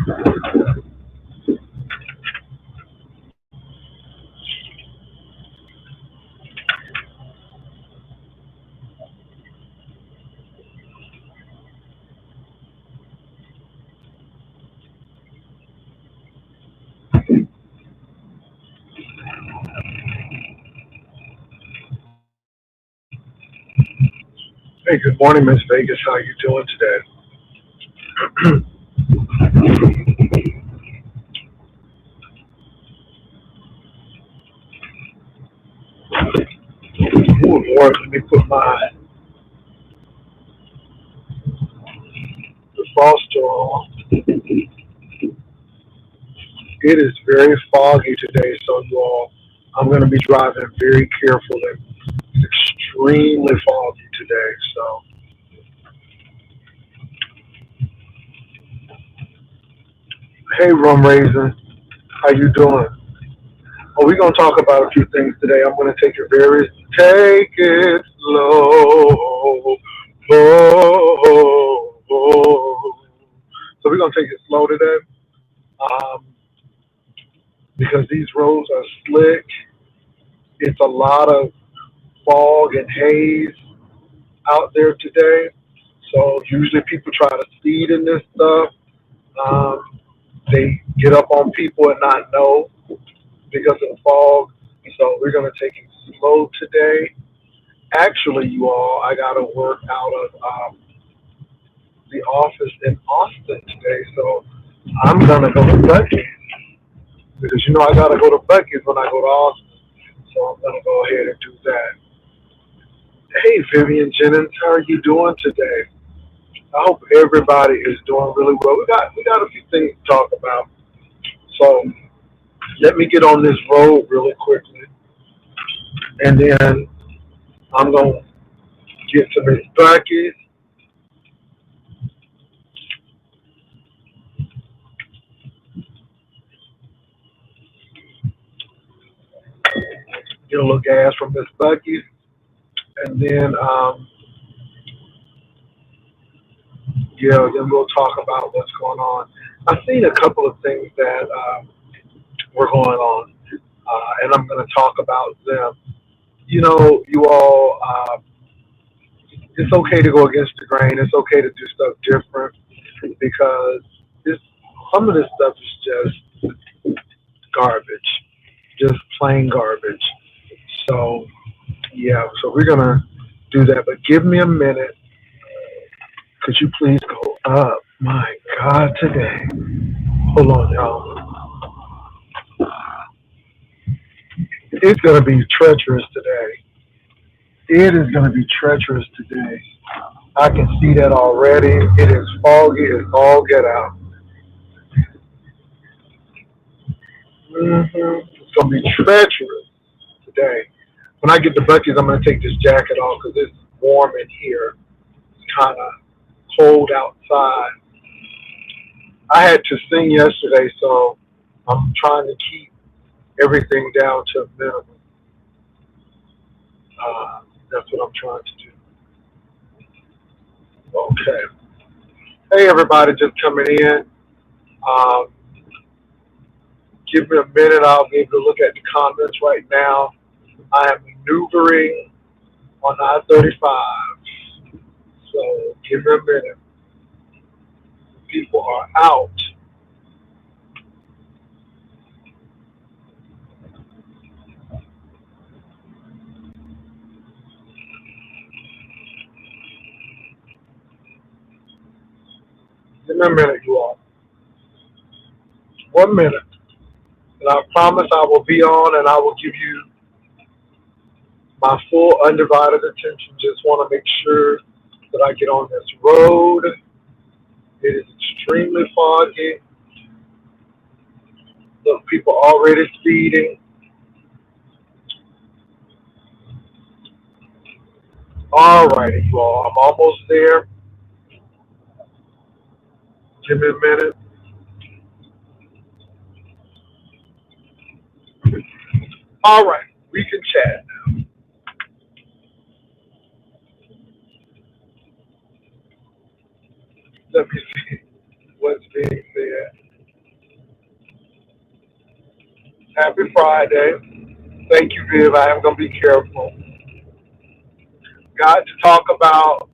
Hey, good morning, Miss Vegas. How you doing today? Oh Lord, let me put my defroster on. It is very foggy today, so you all, I'm going to be driving very carefully. It's extremely foggy today. So, hey, Rum Raisin, how you doing? Oh, we're going to talk about a few things today. I'm going to take it slow. Oh. So we're going to take it slow today um, because these roads are slick. It's a lot of fog and haze out there today. So usually people try to speed in this stuff. Um, they get up on people and not know because of the fog. So we're going to take it slow today. Actually, you all, I got to work out of the office in Austin today. So I'm going to go to Bucky's because you know I got to go to Bucky's when I go to Austin. So I'm going to go ahead and do that. Hey, Vivian Jennings, how are you doing today? I hope everybody is doing really well. We got a few things to talk about. So let me get on this road really quickly, and then I'm gonna get to Miss Bucky's, get a little gas from Miss Bucky's, and then yeah, then we'll talk about what's going on. I've seen a couple of things that were going on, and I'm gonna talk about them. You know, you all, it's okay to go against the grain. It's okay to do stuff different because this some of this stuff is just garbage, just plain garbage. So yeah, so we're gonna do that. But give me a minute. Could you please go up? My God, today. Hold on, y'all. It's gonna be treacherous today. It is gonna be treacherous today. I can see that already. It is foggy as all get out. It's gonna be treacherous today. When I get to Bucky's, I'm gonna take this jacket off because it's warm in here. It's kind of cold outside. I had to sing yesterday, so I'm trying to keep everything down to a minimum. That's what I'm trying to do. Okay. Hey, everybody, just coming in. Um, give me a minute. I'll be able to look at the comments right now. I am maneuvering on I-35, so give me a minute. People are out. Give me a minute, you all. 1 minute. And I promise I will be on and I will give you my full undivided attention. Just want to make sure that I get on this road. It is extremely foggy. Look, people already speeding. All righty, you all. I'm almost there. Give me a minute. All right, we can chat now. Let me see what's being said. Happy Friday. Thank you, Viv. I am going to be careful. Got to talk about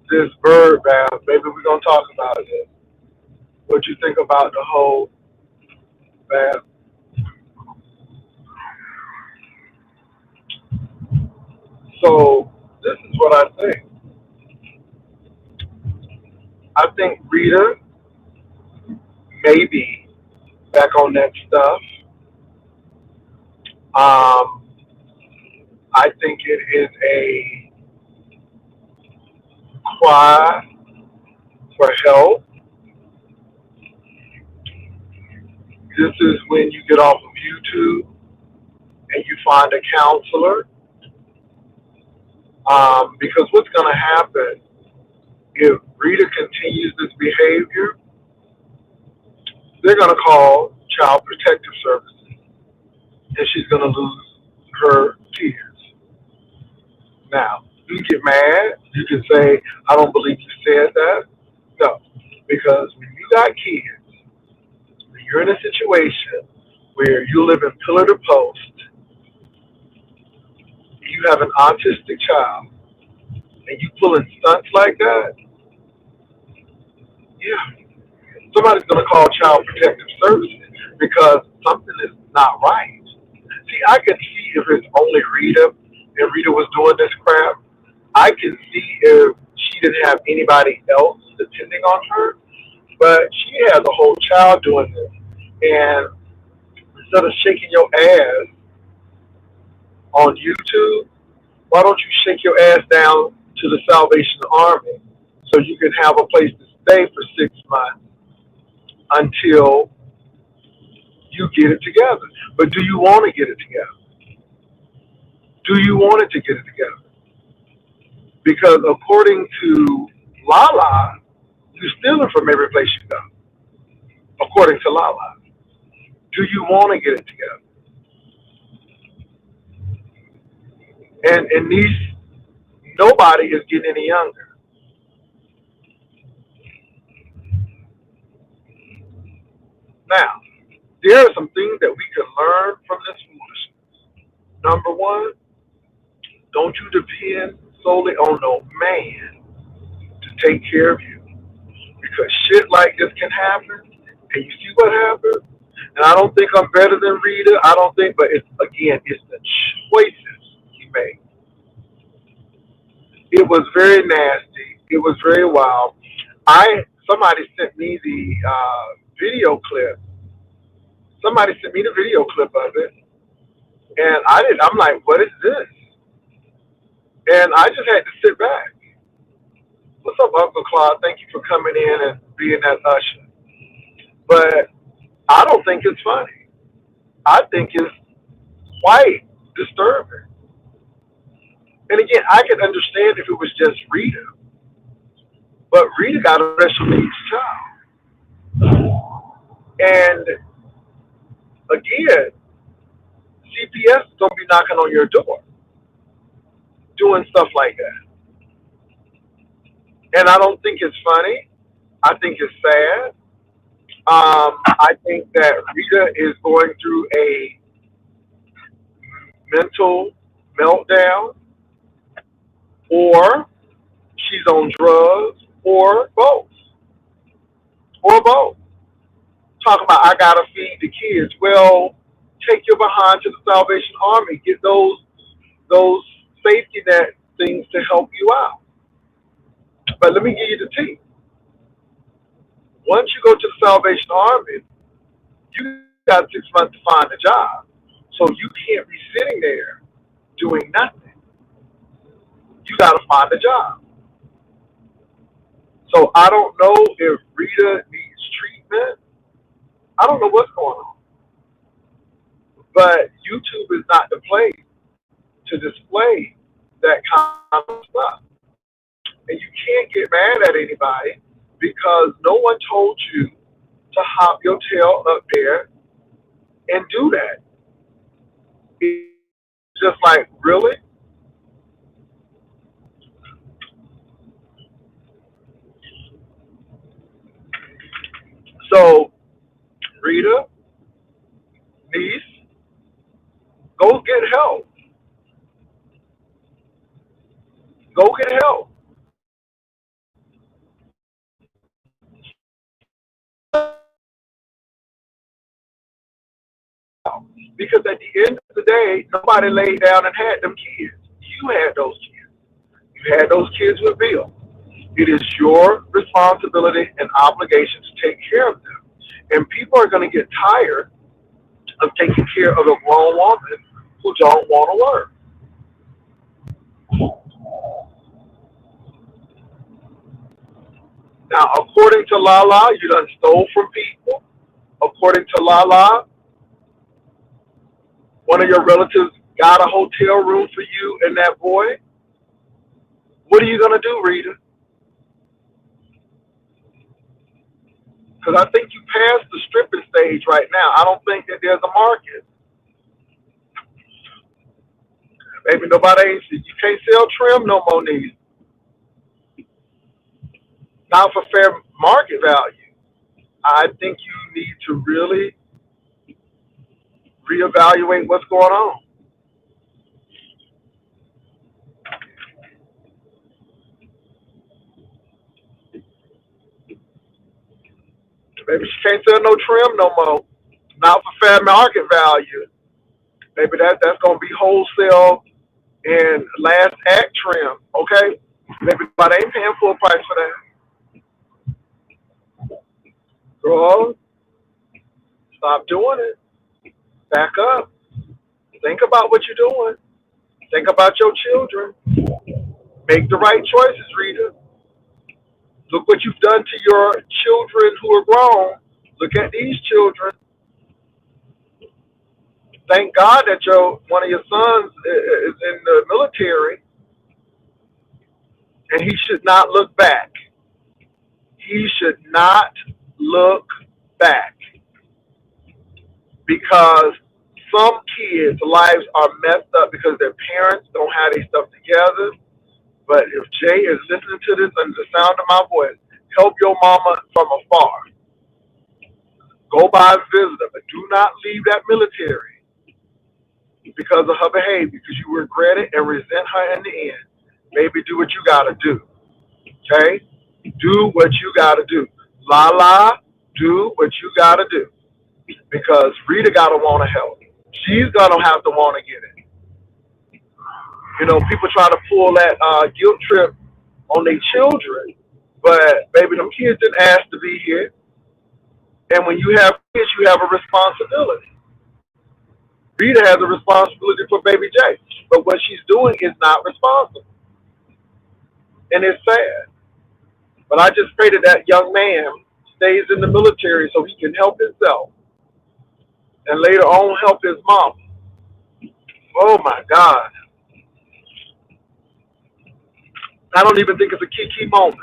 this bird bath. Maybe we're going to talk about it. What you think about the whole bath? So, this is what I think. I think Rita may be back on that stuff. Um, I think it is a cry for help. This is when you get off of YouTube and you find a counselor. Because what's going to happen if Rita continues this behavior, they're going to call Child Protective Services and she's going to lose her kids. Now, you can get mad. You can say, I don't believe you said that. No, because when you got kids, when you're in a situation where you live in pillar to post, you have an autistic child, and you pulling stunts like that, yeah, somebody's going to call Child Protective Services because something is not right. See, I can see if it's only Rita and Rita was doing this crap. I can see if she didn't have anybody else depending on her, but she has a whole child doing this. And instead of shaking your ass on YouTube, why don't you shake your ass down to the Salvation Army so you can have a place to stay for 6 months until you get it together? But do you want to get it together? Do you want it to get it together? Because according to Lala, you're stealing from every place you go. According to Lala, do you want to get it together? And these nobody is getting any younger. Now, there are some things that we can learn from this foolishness. Number one, don't you depend solely on no man to take care of you. Because shit like this can happen. And you see what happened? And I don't think I'm better than Rita. I don't think, but it's again, it's the choices he made. It was very nasty. It was very wild. I somebody sent me the video clip. Somebody sent me the video clip of it, and I did. I'm like, what is this? And I just had to sit back. What's up, Uncle Claude? Thank you for coming in and being that usher. But I don't think it's funny. I think it's quite disturbing. And again, I could understand if it was just Rita, but Rita got a special needs child. And again, CPS is gonna be knocking on your door, doing stuff like that. And I don't think it's funny. I think it's sad. I think that Rita is going through a mental meltdown, or she's on drugs, or both, or both. Talking about I gotta feed the kids. Well, take your behind to the Salvation Army. Get those safety net things to help you out. But let me give you the tea. Once you go to the Salvation Army, you got 6 months to find a job. So you can't be sitting there doing nothing. You got to find a job. So I don't know if Rita needs treatment. I don't know what's going on. But YouTube is not the place to display that kind of stuff. And you can't get mad at anybody because no one told you to hop your tail up there and do that. It's just like, really? So, Rita, niece, Because at the end of the day, nobody laid down and had them kids. You had those kids. You had those kids with Bill. It is your responsibility and obligation to take care of them. And people are going to get tired of taking care of a grown woman who don't want to work. Now, according to Lala, you done stole from people. According to Lala, one of your relatives got a hotel room for you and that boy. What are you going to do, Rita? Because I think you passed the stripping stage right now. I don't think that there's a market. Maybe nobody ain't, you can't sell trim no more, neither. Not for fair market value. I think you need to really reevaluate what's going on. Maybe she can't sell no trim no more. Not for fair market value. Maybe that's gonna be wholesale and last act trim. Okay, maybe but they ain't paying full price for that. Girl, stop doing it. Back up. Think about what you're doing. Think about your children. Make the right choices, Rita. Look what you've done to your children who are grown. Look at these children. Thank God that your one of your sons is in the military, and he should not look back. He should not look back because some kids' lives are messed up because their parents don't have their stuff together. But if Jay is listening to this under the sound of my voice, help your mama from afar. Go by and visit her, but do not leave that military because of her behavior, because you regret it and resent her in the end. Baby, do what you gotta do. Okay? Do what you gotta do. La, do what you gotta do. Because Rita gotta wanna help. She's gonna have to wanna get it. You know, people try to pull that guilt trip on their children, but baby, them kids didn't ask to be here. And when you have kids, you have a responsibility. Rita has a responsibility for baby J, but what she's doing is not responsible, and it's sad. But I just pray that that young man stays in the military so he can help himself and later on help his mom. Oh my God. I don't even think it's a key moment.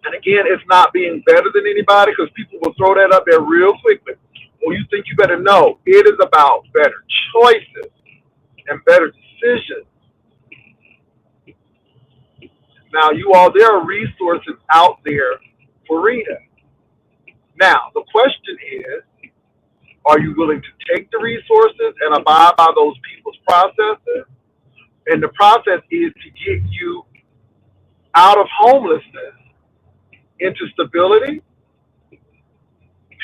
And again, it's not being better than anybody because people will throw that up there real quickly. Well, you think you better know. It is about better choices and better decisions. Now, you all, there are resources out there for Rita. Now, the question is, are you willing to take the resources and abide by those people's processes? And the process is to get you out of homelessness into stability.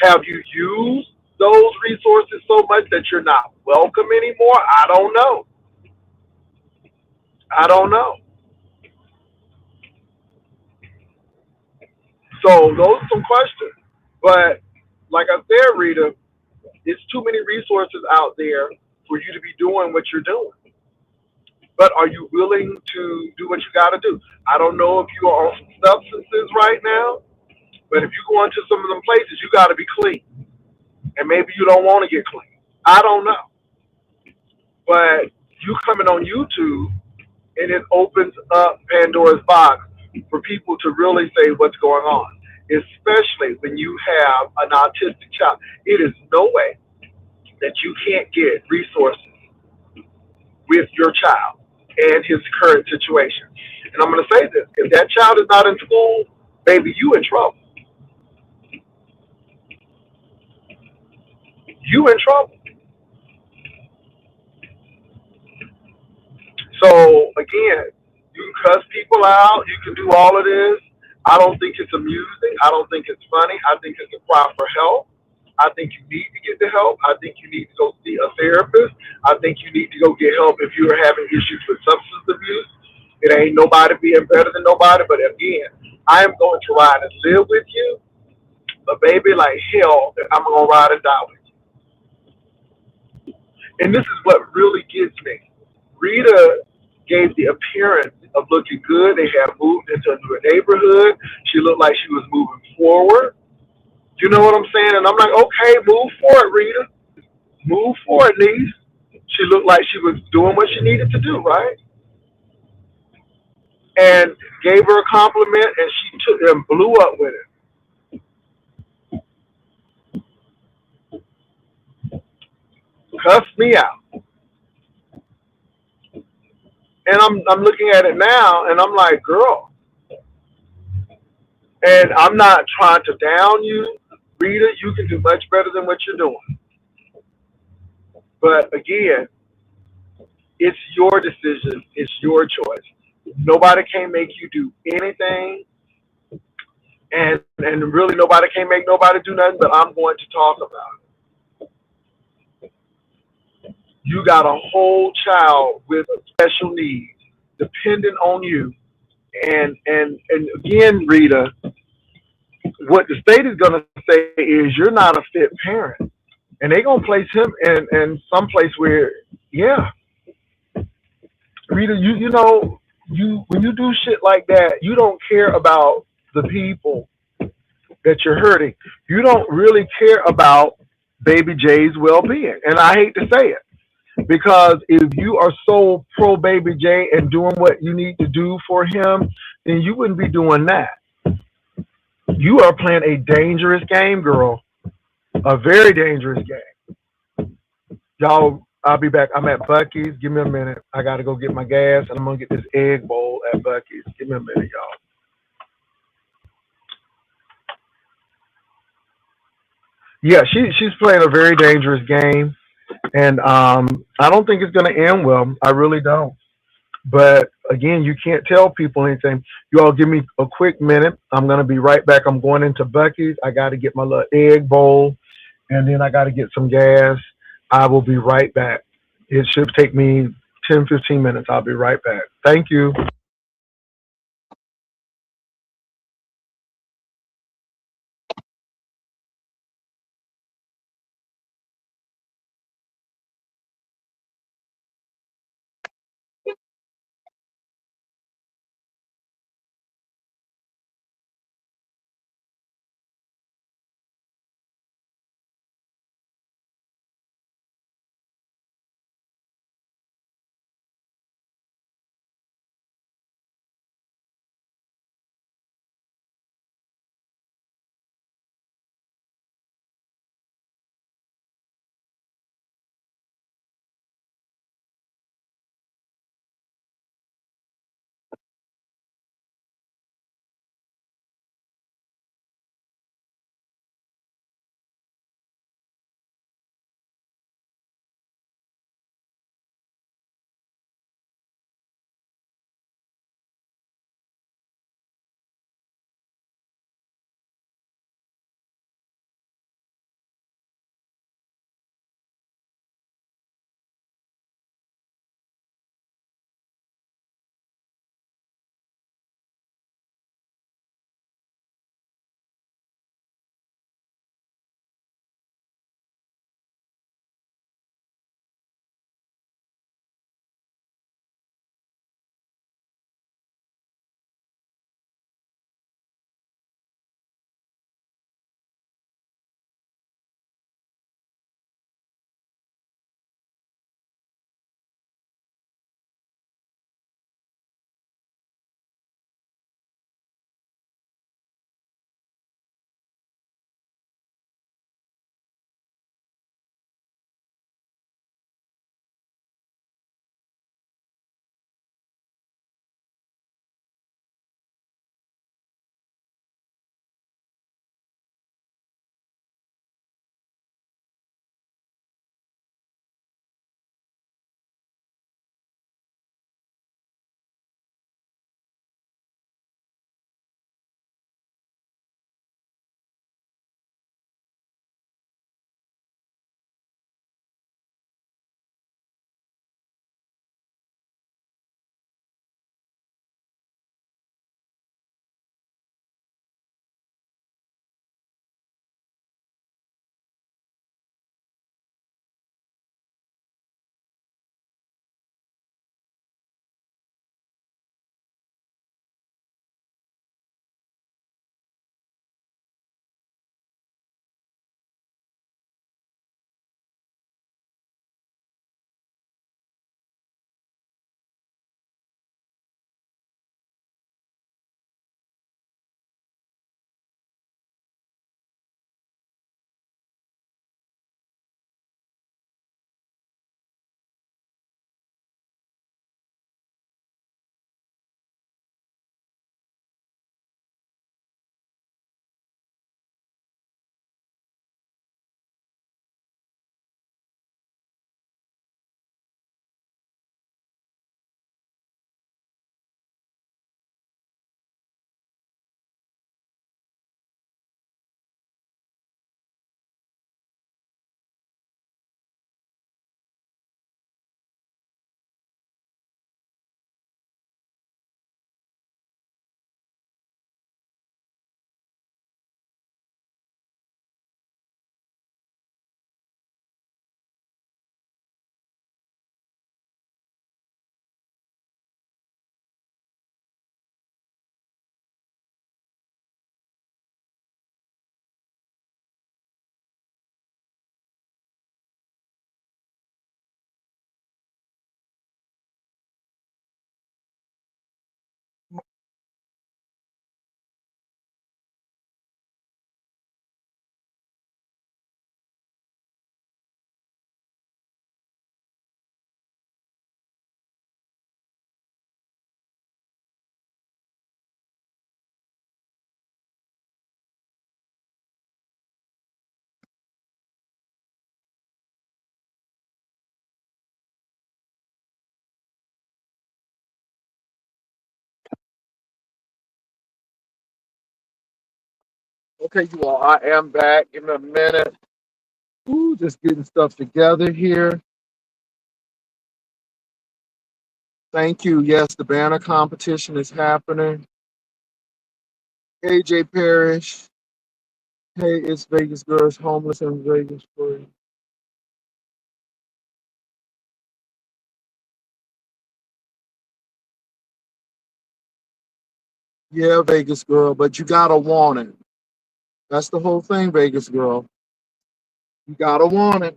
Have you used those resources so much that you're not welcome anymore? I don't know. I don't know. So those are some questions. But like I said, Rita, it's too many resources out there for you to be doing what you're doing. But are you willing to do what you got to do? I don't know if you are on some substances right now, but if you go into some of them places, you got to be clean. And maybe you don't want to get clean. I don't know. But you coming on YouTube, and it opens up Pandora's box for people to really say what's going on, especially when you have an autistic child. It is no way that you can't get resources with your child and his current situation. And I'm going to say this. If that child is not in school, baby, you in trouble. You in trouble. So, again, you can cuss people out. You can do all of this. I don't think it's amusing. I don't think it's funny. I think it's a cry for help. I think you need to get the help. I think you need to go see a therapist. I think you need to go get help if you are having issues with substance abuse. It ain't nobody being better than nobody, but again, I am going to ride and live with you, but baby, like hell, I'm gonna ride and die with you. And this is what really gets me. Rita gave the appearance of looking good. They had moved into a new neighborhood. She looked like she was moving forward. You know what I'm saying? And I'm like, okay, move forward, Rita. Move forward, niece. She looked like she was doing what she needed to do, right? And gave her a compliment, and she took it and blew up with it. Cussed me out. And I'm looking at it now, and I'm like, girl. And I'm not trying to down you, Rita. You can do much better than what you're doing. But again, it's your decision. It's your choice. Nobody can make you do anything, and really nobody can make nobody do nothing. But I'm going to talk about it. You got a whole child with special needs, dependent on you. And again, Rita, what the state is going to say is you're not a fit parent, and they're going to place him in some place where, yeah, Rita, you know, you when you do shit like that, you don't care about the people that you're hurting. You don't really care about baby Jay's well being. And I hate to say it because if you are so pro baby Jay and doing what you need to do for him, then you wouldn't be doing that. You are playing a dangerous game, girl. A very dangerous game. Y'all, I'll be back. I'm at Bucky's. Give me a minute. I got to go get my gas and I'm going to get this egg bowl at Bucky's. Give me a minute, y'all. Yeah, she's playing a very dangerous game, and I don't think it's going to end well. I really don't. But again, you can't tell people anything. You all give me a quick minute. I'm going to be right back. I'm going into Bucky's. I got to get my little egg bowl, and then I got to get some gas. I will be right back. It should take me 10, 15 minutes. I'll be right back. Thank you. Okay, you all, I am back in a minute. Ooh, just getting stuff together here. Thank you. Yes, the banner competition is happening. AJ Parrish. Hey, it's Vegas Girls Homeless in Vegas for you. Yeah, Vegas Girl, but you gotta want it. That's the whole thing, Vegas Girl. You gotta want it.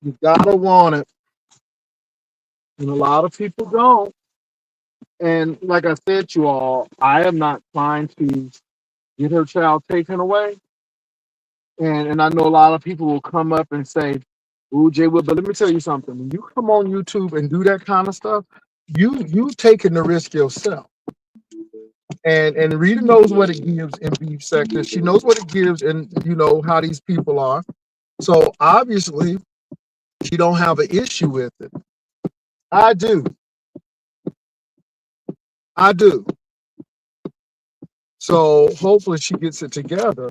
You gotta want it. And a lot of people don't. And like I said to you all, I am not trying to get her child taken away. And I know a lot of people will come up and say, "Ooh, Jay Wood," but let me tell you something. When you come on YouTube and do that kind of stuff, you taking the risk yourself. And Rita knows what it gives in beef sector. She knows what it gives, and you know how these people are. So obviously, she don't have an issue with it. I do. I do. So hopefully she gets it together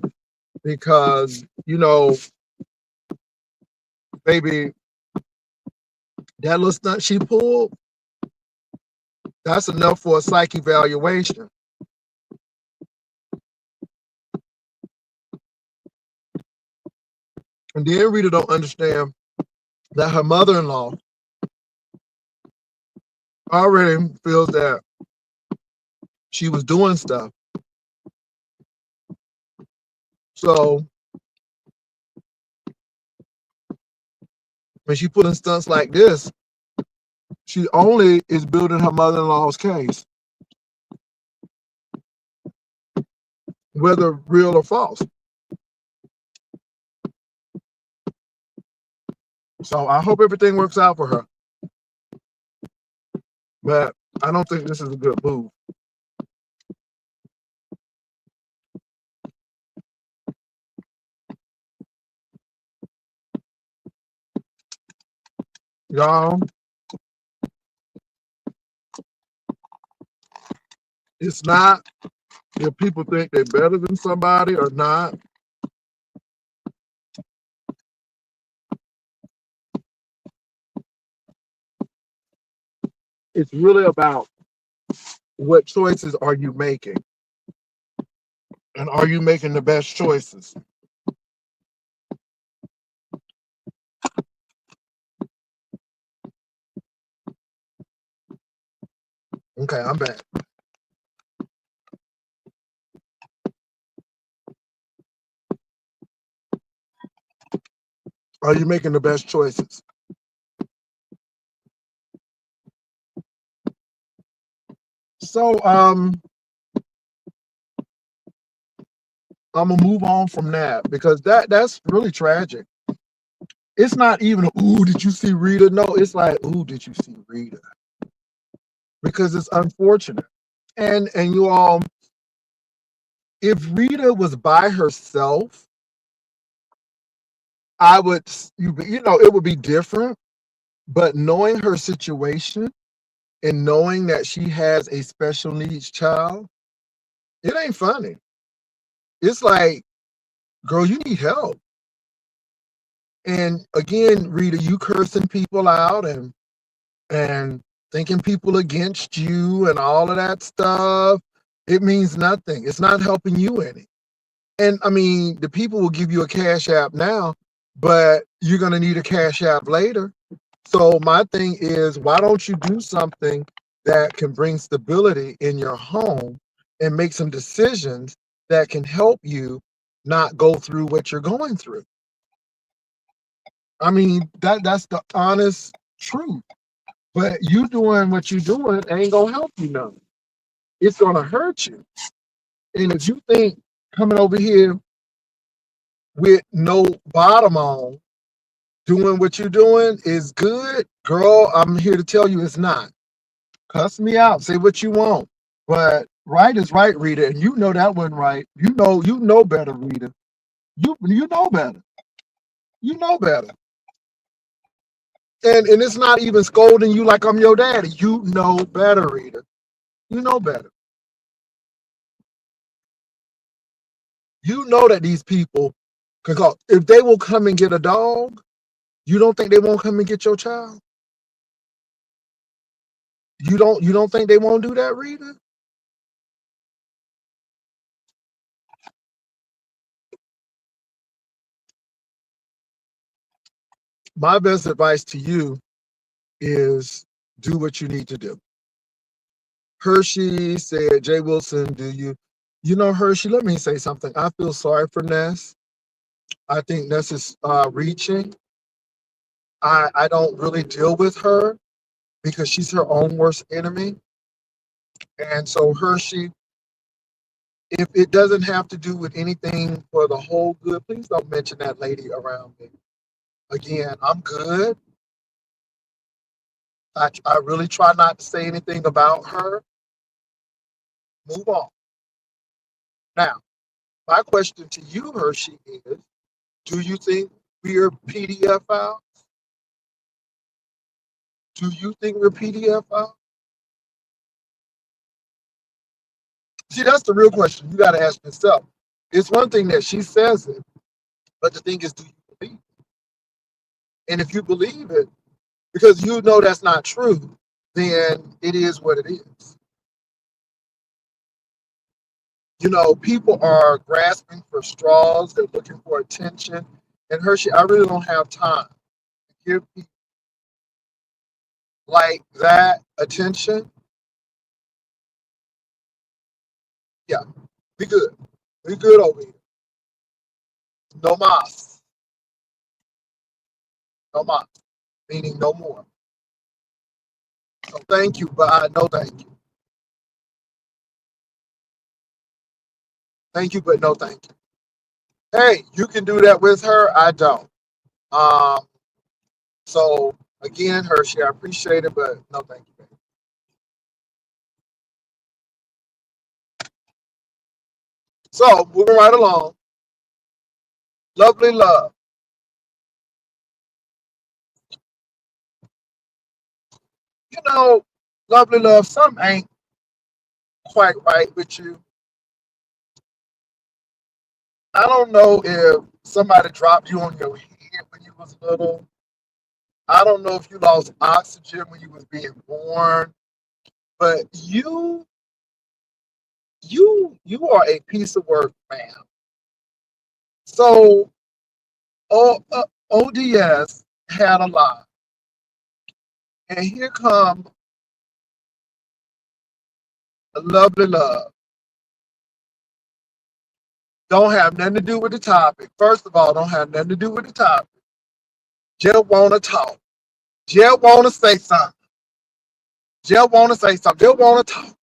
because you know, baby, that little stunt she pulled, that's enough for a psych evaluation. And then Rita don't understand that her mother-in-law already feels that she was doing stuff. So when she pulling stunts like this, she only is building her mother-in-law's case, whether real or false. So I hope everything works out for her. But I don't think this is a good move. Y'all, it's not if people think they're better than somebody or not. It's really about what choices are you making? And are you making the best choices? Okay, I'm back. Are you making the best choices? So I'm gonna move on from that because that's really tragic. It's not even ooh, did you see Rita? No, it's like, ooh, did you see Rita? Because it's unfortunate. And you all, if Rita was by herself, I would you know, it would be different. But knowing her situation and knowing that she has a special needs child, it ain't funny. It's like, girl, you need help. And again, Rita, you cursing people out and thinking people against you and all of that stuff, it means nothing. It's not helping you any. And I mean, the people will give you a cash app now, but you're gonna need a cash app later. So my thing is, why don't you do something that can bring stability in your home and make some decisions that can help you not go through what you're going through? I mean, that's the honest. True. But you doing what you doing ain't gonna help you none. It's gonna hurt you. And if you think coming over here with no bottom on, doing what you're doing is good, girl, I'm here to tell you it's not. Cuss me out, say what you want. But right is right, Rita, and you know that wasn't right. You know better, Rita. You know better. You know better. And it's not even scolding you like I'm your daddy. You know better, Rita. You know better. You know that these people, because if they will come and get a dog, you don't think they won't come and get your child? You don't think they won't do that, Rita? My best advice to you is do what you need to do. Hershey said, Jay Wilson, do you? You know, Hershey, let me say something. I feel sorry for Ness. I think Ness is reaching. I don't really deal with her because she's her own worst enemy. And so, Hershey, if it doesn't have to do with anything for the whole good, please don't mention that lady around me. Again, I'm good. I really try not to say anything about her. Move on. Now, my question to you, Hershey, is do you think we're PDF files? Do you think we're PDF files? See, that's the real question. You got to ask yourself. It's one thing that she says it, but the thing is, do you believe it? And if you believe it, because you know that's not true, then it is what it is. You know, people are grasping for straws, they're looking for attention. And Hershey, I really don't have time to give people like that attention. Yeah, be good. Be good over here. No mas. No mas. Meaning no more. So thank you, but no thank you. Thank you, but no thank you. Hey, you can do that with her. I don't. Um, so again, Hershey, I appreciate it, but no thank you. Baby. So moving right along. Lovely love. You know, lovely love, something ain't quite right with you. I don't know if somebody dropped you on your head when you was little. I don't know if you lost oxygen when you was being born, but you are a piece of work, man. So ODS had a lie, and here come a lovely love. Don't have nothing to do with the topic. First of all, don't have nothing to do with the topic. Just want to talk. Just want to say something. Just want to say something. Just want to talk.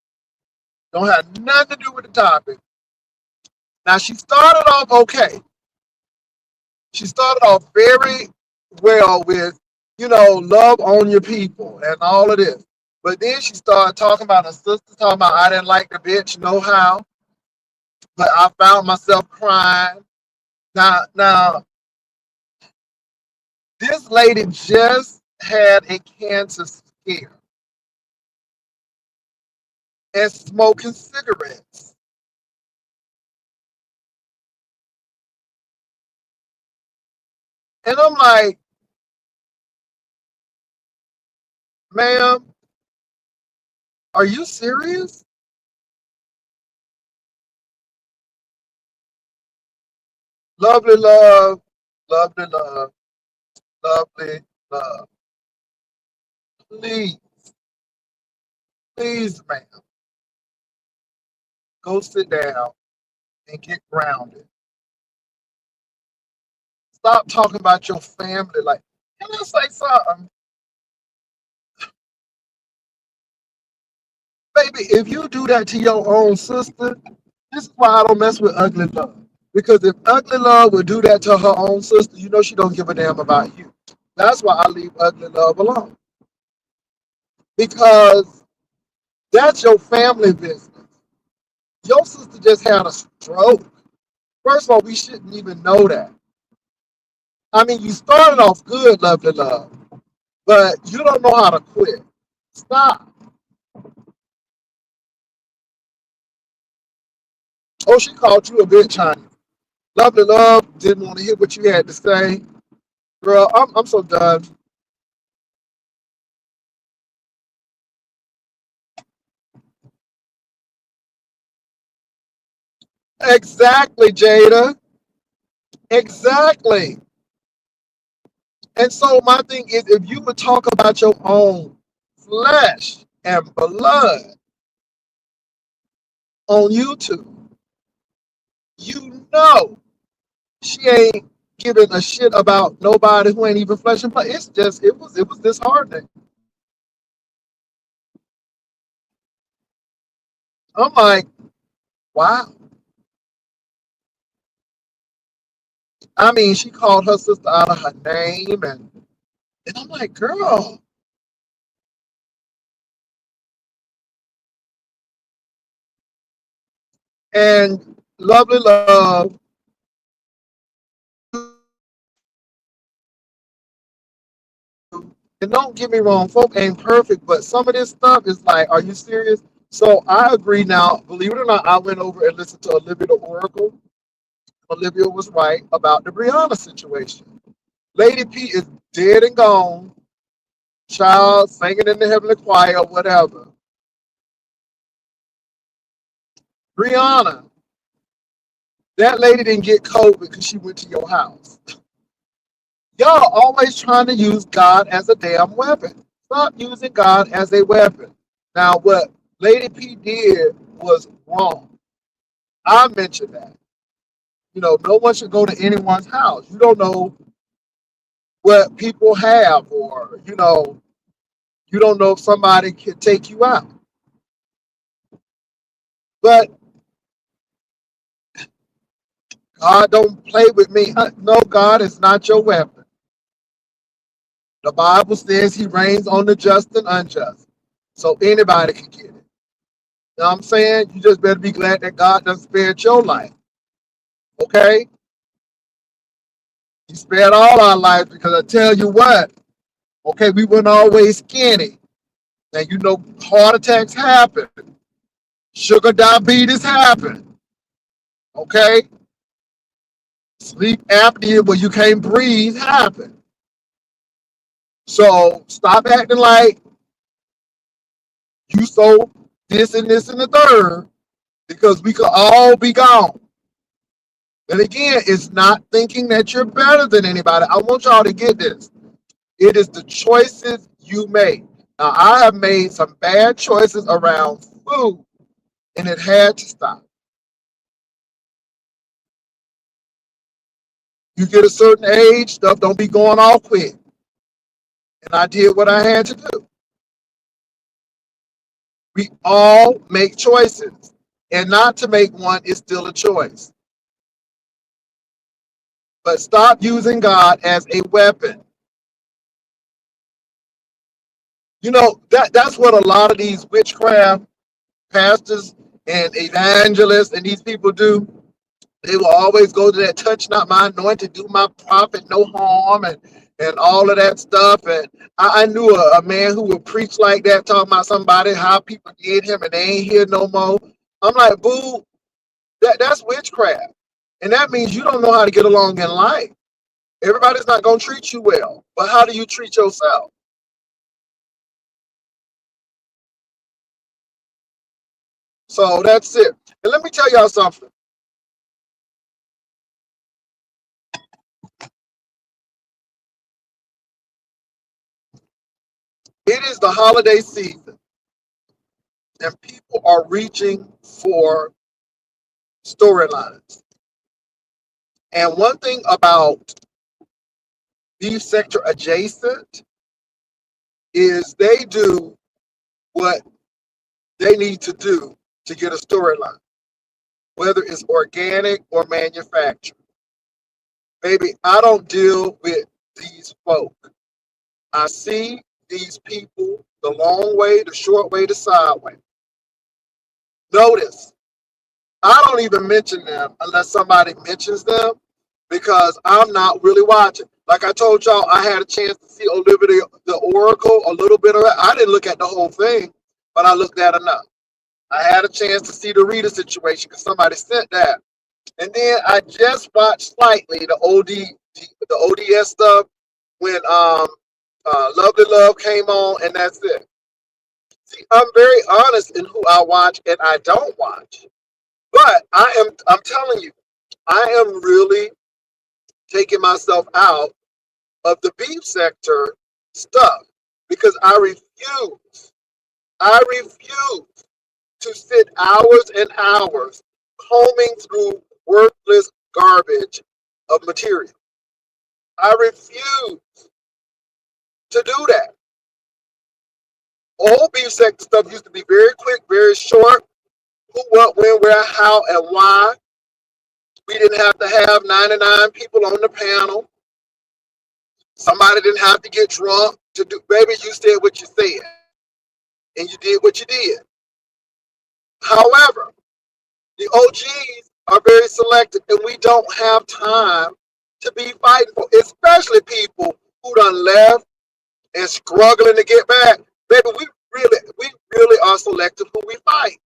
Don't have nothing to do with the topic. Now she started off okay. She started off very well with, love on your people and all of this. But then she started talking about her sister, talking about I didn't like the bitch, no how. But I found myself crying. Now, this lady just had a cancer scare and smoking cigarettes. And I'm like, ma'am, are you serious? Lovely love, lovely love, lovely love. Please, please, ma'am, go sit down and get grounded. Stop talking about your family. Like, can I say something? Baby, if you do that to your own sister, this is why I don't mess with ugly love. Because if ugly love would do that to her own sister, you know she don't give a damn about you. That's why I leave ugly love alone. Because that's your family business. Your sister just had a stroke. First of all, we shouldn't even know that. I mean, you started off good, lovely love, but you don't know how to quit. Stop. Oh, she called you a bitch, honey. Lovely love didn't want to hear what you had to say. Girl, I'm so done. Exactly, Jada. Exactly. And so my thing is, if you would talk about your own flesh and blood on YouTube, you know she ain't giving a shit about nobody who ain't even flesh and blood. It's just it was disheartening. I'm like, wow. I mean, she called her sister out of her name, and I'm like, girl. And lovely love, and don't get me wrong, folk ain't perfect, but some of this stuff is like, are you serious? So I agree now. Believe it or not, I went over and listened to Olivia the Oracle. Olivia was right about the Brianna situation. Lady P is dead and gone. Child singing in the heavenly choir, whatever. Brianna, that lady didn't get COVID because she went to your house. Y'all always trying to use God as a damn weapon. Stop using God as a weapon. Now, what Lady P did was wrong. I mentioned that. You know, no one should go to anyone's house. You don't know what people have, or, you don't know if somebody can take you out. But God don't play with me. No, God is not your weapon. The Bible says he reigns on the just and unjust. So anybody can get it. You know what I'm saying? You just better be glad that God done spared your life. Okay? He spared all our lives, because I tell you what, okay, we weren't always skinny. And you know, heart attacks happen. Sugar diabetes happen. Okay? Sleep apnea where you can't breathe happen. So stop acting like you so this and this and the third, because we could all be gone. And again, it's not thinking that you're better than anybody. I want y'all to get this. It is the choices you make. Now, I have made some bad choices around food, and it had to stop. You get a certain age, stuff don't be going off quick. And I did what I had to do. We all make choices. And not to make one is still a choice. But stop using God as a weapon. You know, that's what a lot of these witchcraft pastors and evangelists and these people do. They will always go to that touch not my anointed, do my prophet no harm, and all of that stuff. And I knew a man who would preach like that, talking about somebody, how people did him and they ain't here no more. I'm like, boo, that's witchcraft. And that means you don't know how to get along in life. Everybody's not going to treat you well. But how do you treat yourself? So that's it. And let me tell y'all something. It is the holiday season, and people are reaching for storylines. And one thing about beef sector adjacent is they do what they need to do to get a storyline, whether it's organic or manufactured. Baby, I don't deal with these folk. I see these people the long way, the short way, the sideway. Notice, I don't even mention them unless somebody mentions them because I'm not really watching. Like I told y'all, I had a chance to see Olivia the Oracle, a little bit of it. I didn't look at the whole thing, but I looked at enough. I had a chance to see the Rita situation because somebody sent that. And then I just watched slightly the ODS stuff when Lovely Love came on, and that's it. See, I'm very honest in who I watch and I don't watch. But I'm telling you, I am really taking myself out of the beef sector stuff because I refuse to sit hours and hours combing through worthless garbage of material. I refuse to do that. Old beef sector stuff used to be very quick, very short. Who, what, when, where, how, and why. We didn't have to have 99 people on the panel. Somebody didn't have to get drunk to do. Baby, you said what you said, and you did what you did. However, the OGs are very selective, and we don't have time to be fighting for, especially people who done left and struggling to get back. Baby, we really are selective who we fight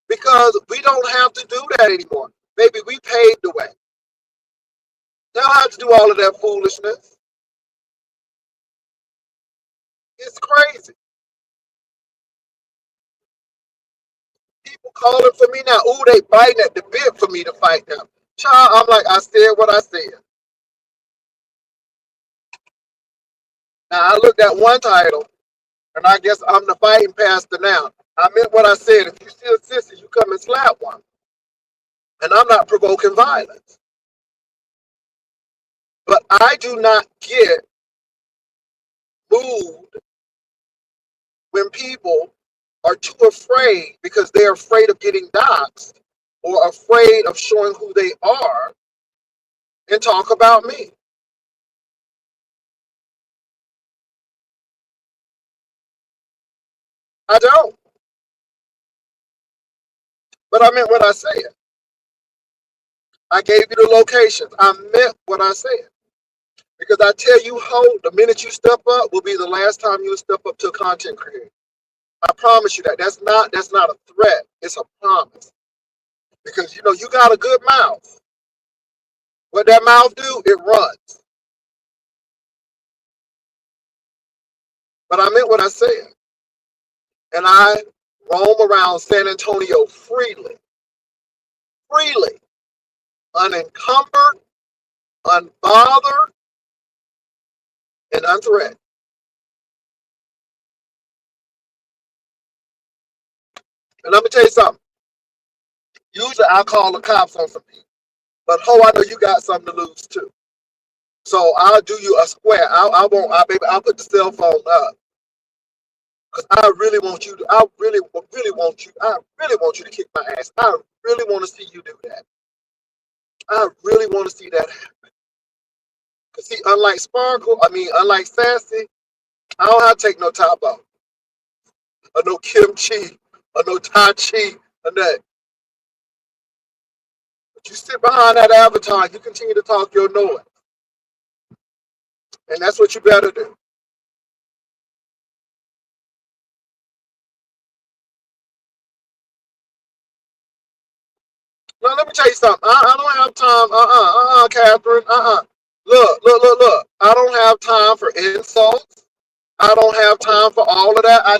because we don't have to do that anymore. Baby, we paved the way. They don't have to do all of that foolishness. It's crazy. People calling for me now. Ooh, they biting at the bit for me to fight them. Child, I'm like, I said what I said. Now, I looked at one title, and I guess I'm the fighting pastor now. I meant what I said. If you see a sister, you come and slap one. And I'm not provoking violence. But I do not get moved when people are too afraid because they're afraid of getting doxxed or afraid of showing who they are and talk about me. I don't. But I meant what I said. I gave you the locations. I meant what I said. Because I tell you, the minute you step up will be the last time you'll step up to a content creator. I promise you that. That's not a threat. It's a promise. Because you got a good mouth. What that mouth do, it runs. But I meant what I said. And I roam around San Antonio freely, unencumbered, unbothered, and unthreatened. And let me tell you something. Usually I call the cops on some people. But I know you got something to lose too. So I'll do you a square. I'll put the cell phone up. Because I really want you to kick my ass. I really want to see you do that. I really want to see that happen. Because see, unlike Sassy, I don't have to take no top off. Or no kimchi, or no tai chi, or that. But you sit behind that avatar, you continue to talk your noise. And that's what you better do. Now, let me tell you something. I don't have time. Catherine. Look. I don't have time for insults. I don't have time for all of that. I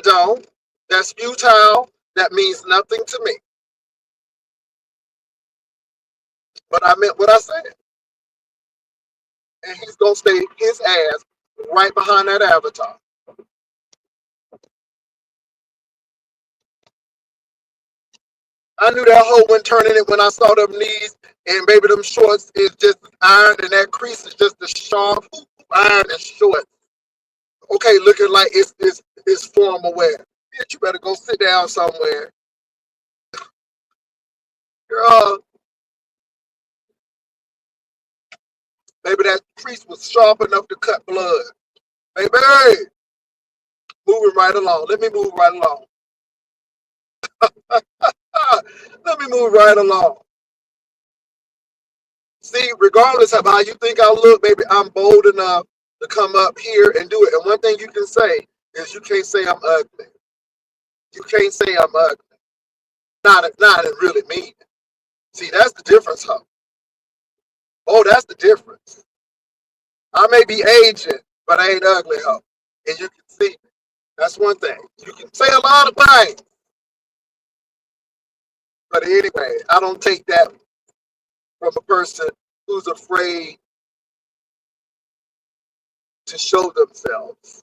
don't. That's futile. That means nothing to me. But I meant what I said. And he's going to stay his ass right behind that avatar. I knew that hoe went turning it when I saw them knees, and baby, them shorts is just iron, and that crease is just a sharp iron and short. Okay, looking like it's formal wear. Bitch, you better go sit down somewhere. Girl, maybe that priest was sharp enough to cut blood. Baby, moving right along. Let me move right along. Let me move right along. See, regardless of how you think I look, baby, I'm bold enough to come up here and do it. And one thing you can say is you can't say I'm ugly. You can't say I'm ugly. Not and really mean it. See, that's the difference, huh? Oh, that's the difference. I may be aging, but I ain't ugly, huh? And you can see me. That's one thing. You can say a lot of things. But anyway, I don't take that from a person who's afraid to show themselves.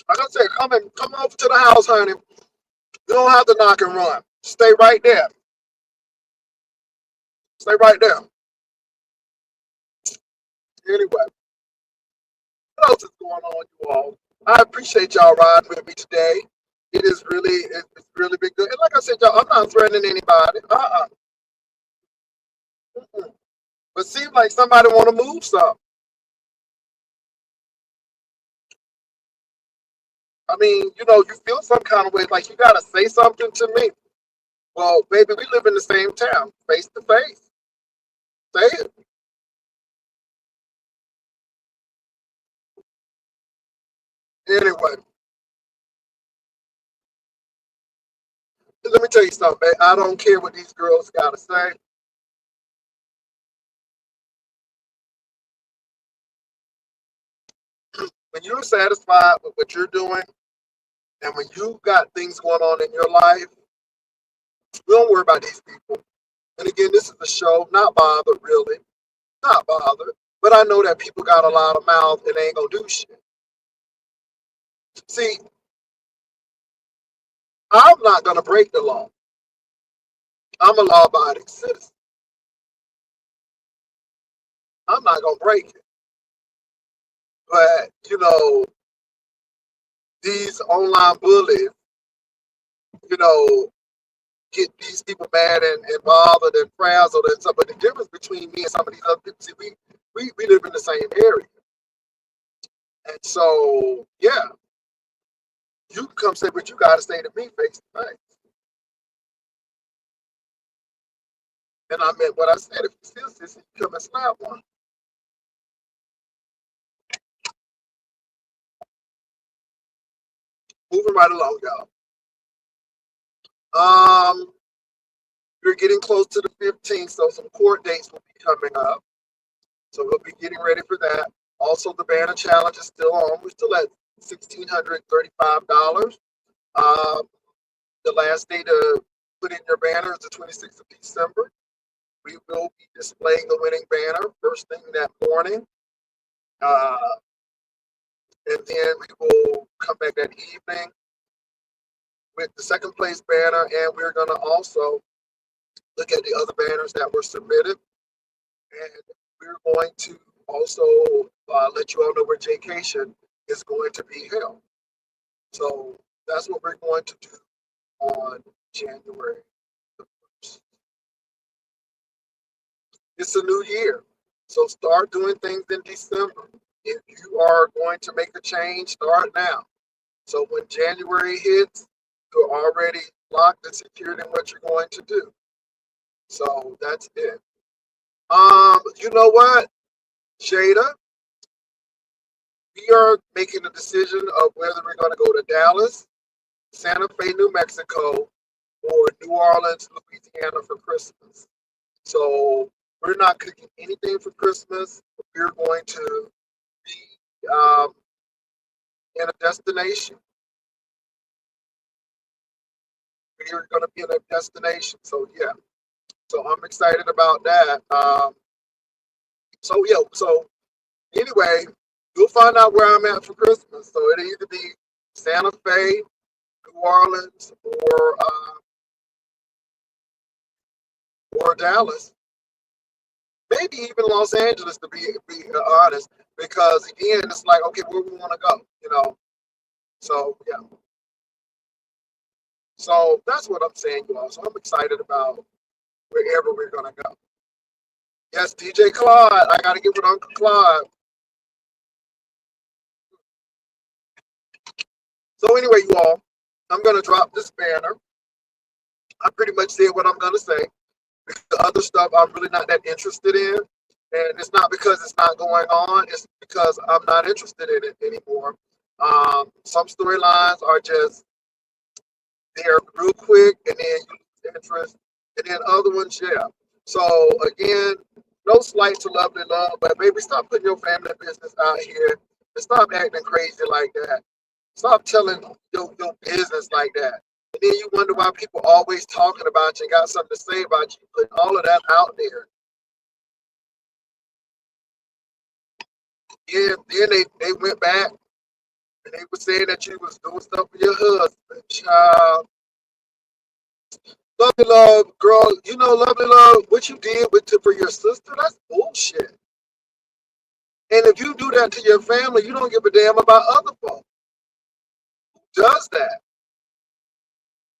Like I said, come over to the house, honey. You don't have to knock and run. Stay right there. Stay right there. Anyway, what else is going on, you all? I appreciate y'all riding with me today. It's really been good. And like I said, y'all, I'm not threatening anybody. Mm-mm. But seems like somebody want to move something. I mean, you feel some kind of way, like you gotta say something to me. Well, baby, we live in the same town, face to face. Say it. Anyway, let me tell you something, babe. I don't care what these girls gotta say. When you're satisfied with what you're doing, and when you got things going on in your life, we don't worry about these people. And again, this is a show, not bothered, really. Not bothered. But I know that people got a lot of mouths and they ain't gonna do shit. See, I'm not gonna break the law. I'm a law abiding citizen. I'm not gonna break it. But, these online bullies, you know, get these people mad and bothered and frazzled and stuff. But the difference between me and some of these other people, see, we live in the same area. And so, yeah, you can come say what you got to say to me face to face. And I meant what I said. If you still sissy, you come and slap one. Moving right along, y'all. We're getting close to the 15th, so some court dates will be coming up. So we'll be getting ready for that. Also, the banner challenge is still on. We're still at $1,635. Um, the last day to put in your banner is the 26th of December. We will be displaying the winning banner first thing that morning. Uh, and then we will come back that evening with the second place banner. And we're going to also look at the other banners that were submitted. And we're going to also let you all know where Jaycation is going to be held. So that's what we're going to do on January the 1st. It's a new year. So start doing things in December. If you are going to make a change, start now. So when January hits, you're already locked and secured in what you're going to do. So that's it. You know what, Jada? We are making a decision of whether we're going to go to Dallas, Santa Fe, New Mexico, or New Orleans, Louisiana for Christmas. So we're not cooking anything for Christmas. We're going to be in a destination. We're going to be in a destination. So yeah. So I'm excited about that. So anyway, you'll find out where I'm at for Christmas. So it'll either be Santa Fe, New Orleans, or Dallas. maybe even Los Angeles, to be honest, because again, it's like, okay, where we want to go, you know. So yeah, so that's what I'm saying, you all. So I'm excited about wherever we're gonna go. Yes, DJ Claude, I gotta get with Uncle Claude. So anyway, you all, I'm gonna drop this banner. I pretty much said what I'm gonna say. The other stuff I'm really not that interested in. And it's not because it's not going on, it's because I'm not interested in it anymore. Some storylines are just there real quick and then you lose interest. And then other ones, yeah. So again, no slight to Lovely Love, but baby, stop putting your family business out here and stop acting crazy like that. Stop telling your business like that. And then you wonder why people always talking about you and got something to say about you, putting all of that out there. Yeah, then they went back and they were saying that you was doing stuff for your husband. Child, Lovely Love, girl, you know, Lovely Love, what you did for your sister, that's bullshit. And if you do that to your family, you don't give a damn about other folks. Who does that?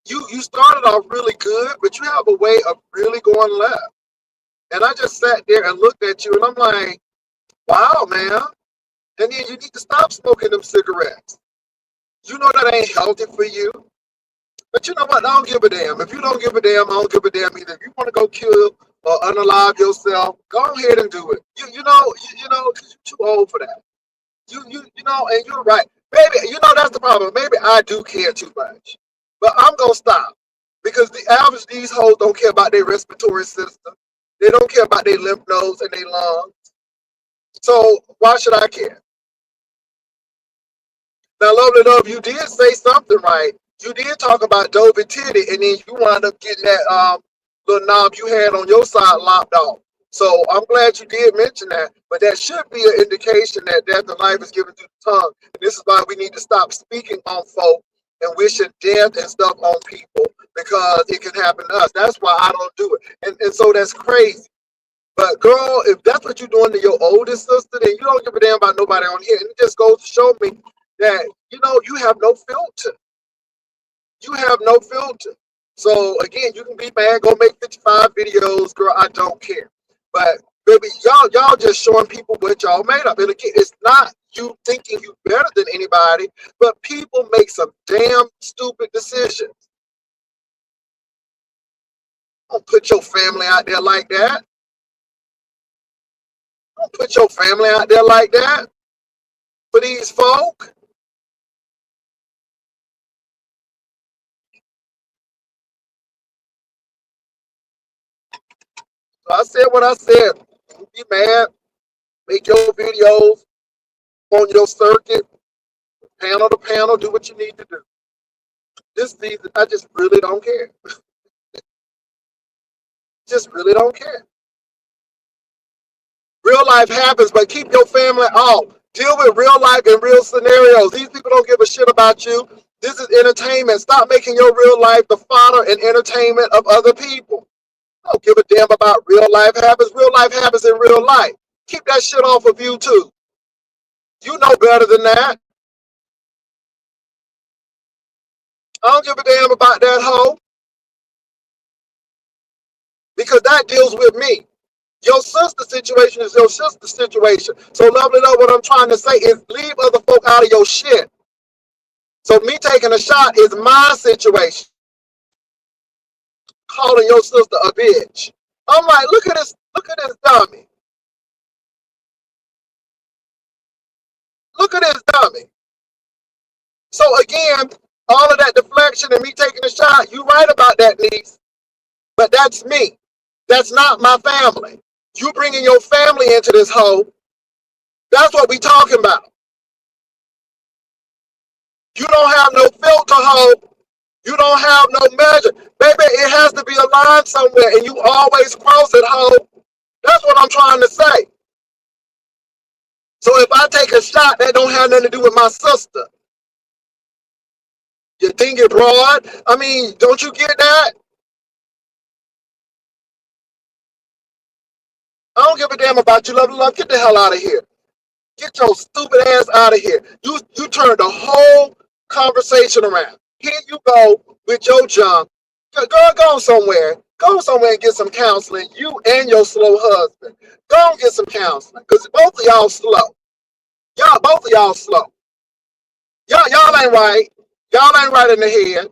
You started off really good, but you have a way of really going left. And I just sat there and looked at you and I'm like, wow, man. And then you need to stop smoking them cigarettes. You know that ain't healthy for you. But you know what? I don't give a damn. If you don't give a damn, I don't give a damn either. If you want to go kill or unalive yourself, go ahead and do it. You know, 'cause you're too old for that. You know, and you're right. Maybe, you know, that's the problem. Maybe I do care too much. But I'm going to stop. Because the average, these hoes don't care about their respiratory system. They don't care about their lymph nodes and their lungs. So why should I care? Now, Lovely Love, you did say something right. You did talk about Dovey Titty, and then you wound up getting that little knob you had on your side lopped off. So I'm glad you did mention that, but that should be an indication that death and life is given through the tongue. And this is why we need to stop speaking on folk and wishing death and stuff on people because it can happen to us. That's why I don't do it. And so that's crazy. But girl, if that's what you're doing to your oldest sister, then you don't give a damn about nobody on here. And it just goes to show me that, you know, you have no filter. You have no filter. So again, you can be mad, go make 55 videos, girl. I don't care. But baby, y'all just showing people what y'all made up. And again, it's not you thinking you better than anybody, but people make some damn stupid decisions. Don't put your family out there like that. Don't put your family out there like that for these folk. So I said what I said. Don't be mad. Make your videos on your circuit, panel to panel, do what you need to do. This season, I just really don't care. Just really don't care. Real life happens, but keep your family off. Deal with real life and real scenarios. These people don't give a shit about you. This is entertainment. Stop making your real life the fodder and entertainment of other people. Don't give a damn about real life happens. Real life happens in real life. Keep that shit off of you too. You know better than that. I don't give a damn about that hoe because that deals with me. Your sister situation is your sister situation. So Lovely Love, what I'm trying to say is leave other folk out of your shit. So me taking a shot is my situation. Calling your sister a bitch. I'm like, look at this dummy. Look at this dummy. So again, all of that deflection and me taking a shot, you right about that, niece. But that's me. That's not my family. You bringing your family into this hole. That's what we talking about. You don't have no filter, hoe. You don't have no measure. Baby, it has to be a line somewhere, and you always cross it, hoe. That's what I'm trying to say. So if I take a shot, that don't have nothing to do with my sister. You think it broad? I mean, don't you get that? I don't give a damn about you, lovely love. Get the hell out of here. Get your stupid ass out of here. You turned the whole conversation around. Here you go with your junk. Girl, go somewhere. Go somewhere and get some counseling. You and your slow husband. Go and get some counseling. Because both of y'all slow. Both of y'all slow. Y'all ain't right. Y'all ain't right in the head.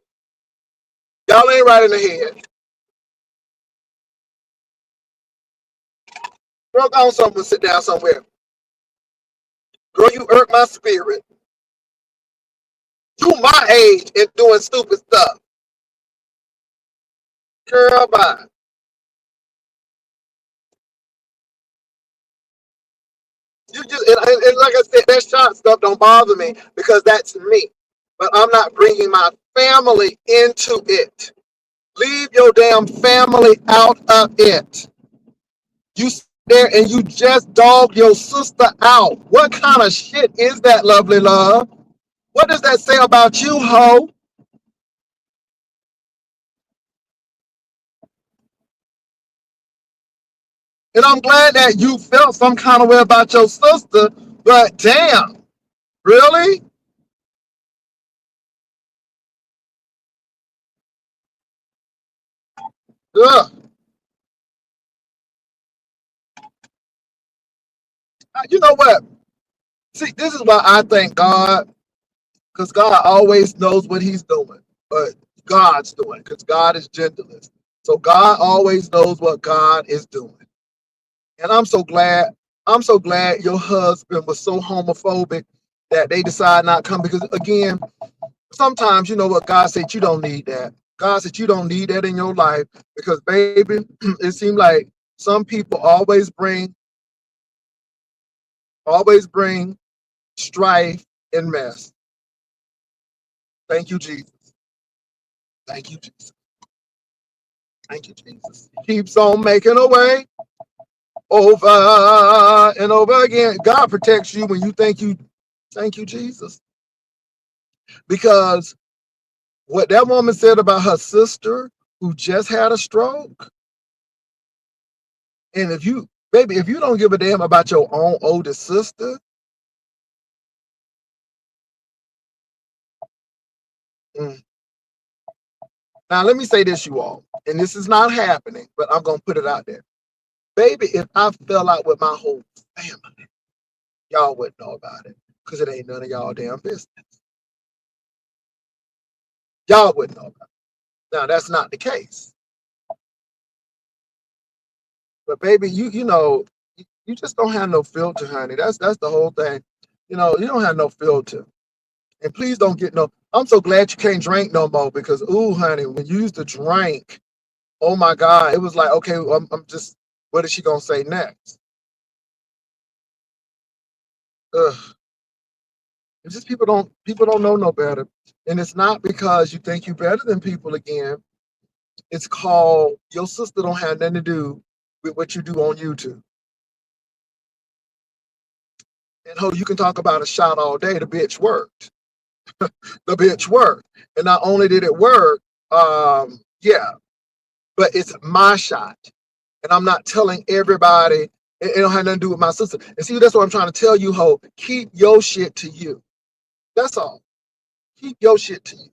Y'all ain't right in the head. Girl, go somewhere, sit down somewhere. Girl, you hurt my spirit. You my age and doing stupid stuff. Girl, bye. You just and like I said, that shot stuff don't bother me because that's me. But I'm not bringing my family into it. Leave your damn family out of it. You sit there and you just dog your sister out. What kind of shit is that, lovely love? What does that say about you, ho? And I'm glad that you felt some kind of way about your sister, but damn, really? Ugh. You know what? See, this is why I thank God, because God always knows what he's doing, but God's doing, because God is gentlest. So God always knows what God is doing. And I'm so glad your husband was so homophobic that they decide not to come, because again, sometimes you know what God said, you don't need that. God said you don't need that in your life because baby, it seems like some people always bring strife and mess. Thank you, Jesus. Thank you, Jesus. Thank you, Jesus. He keeps on making a way over and over again. God protects you when you think you thank you, Jesus. Because what that woman said about her sister who just had a stroke, and if you, baby, if you don't give a damn about your own older sister, mm. Now let me say this, you all, and this is not happening, but I'm gonna put it out there. Baby, if I fell out with my whole family, y'all wouldn't know about it because it ain't none of y'all damn business. Y'all wouldn't know about it. Now that's not the case. But baby, you know, you just don't have no filter, honey. That's the whole thing. You know, you don't have no filter. And please don't get no. I'm so glad you can't drink no more because, ooh, honey, when you used to drink, oh my God, it was like, okay, I'm just, what is she gonna say next? Ugh. It's just people don't know no better, and it's not because you think you're better than people. Again, it's called your sister don't have nothing to do with what you do on YouTube. And ho, you can talk about a shot all day. The bitch worked. The bitch worked, and not only did it work, yeah, but it's my shot. And I'm not telling everybody it don't have nothing to do with my sister. And see, that's what I'm trying to tell you, ho. Keep your shit to you. That's all. Keep your shit to you.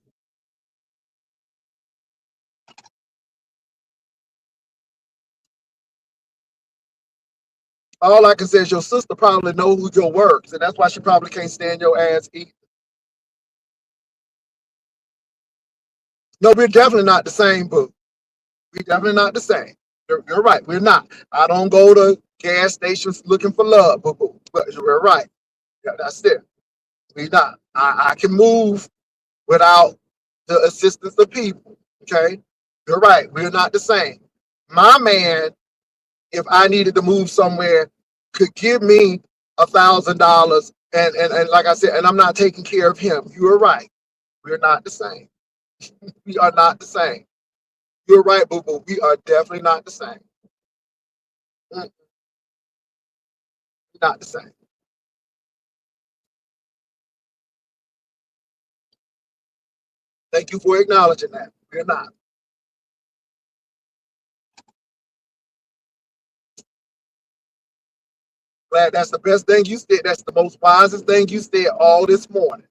All I can say is your sister probably know who your works, and that's why she probably can't stand your ass either. No, we're definitely not the same, boo. We're definitely not the same. You're right. We're not. I don't go to gas stations looking for love, boo boo. But you're right. Yeah, that's it. We're not. I can move without the assistance of people. Okay. You're right. We're not the same. My man, if I needed to move somewhere, could give me $1,000 and like I said, and I'm not taking care of him. You are right. We're not the same. We are not the same. You're right, boo boo. We are definitely not the same. Mm, not the same. Thank you for acknowledging that. We're not. That's the best thing you said. That's the most wisest thing you said all this morning.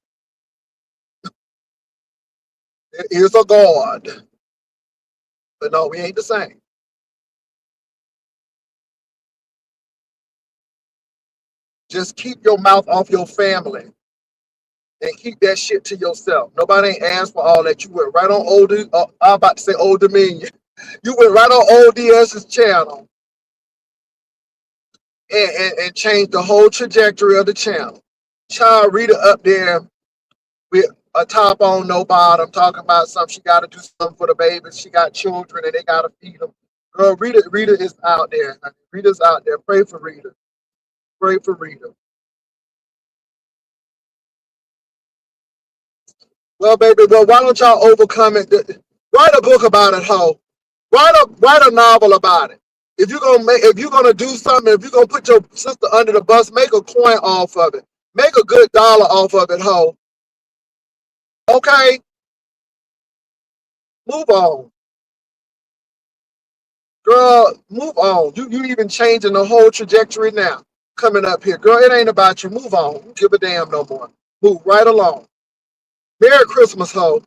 It is a God. But no, we ain't the same. Just keep your mouth off your family and keep that shit to yourself. Nobody ain't asked for all that. You went right on I'm about to say Old Dominion. You went right on ODS's channel and changed the whole trajectory of the channel. Child Rita up there with a top on, no bottom, talking about something. She got to do something for the babies. She got children and they got to feed them. Girl, Rita is out there. Rita's out there. Pray for Rita. Pray for Rita. Well, baby, well, why don't y'all overcome it? Write a book about it, ho. Write a novel about it. If you're gonna do something, if you're gonna put your sister under the bus, make a coin off of it. Make a good dollar off of it, ho. Okay, move on, girl. Move on. You even changing the whole trajectory now. Coming up here, girl. It ain't about you. Move on. Don't give a damn no more. Move right along. Merry Christmas, ho.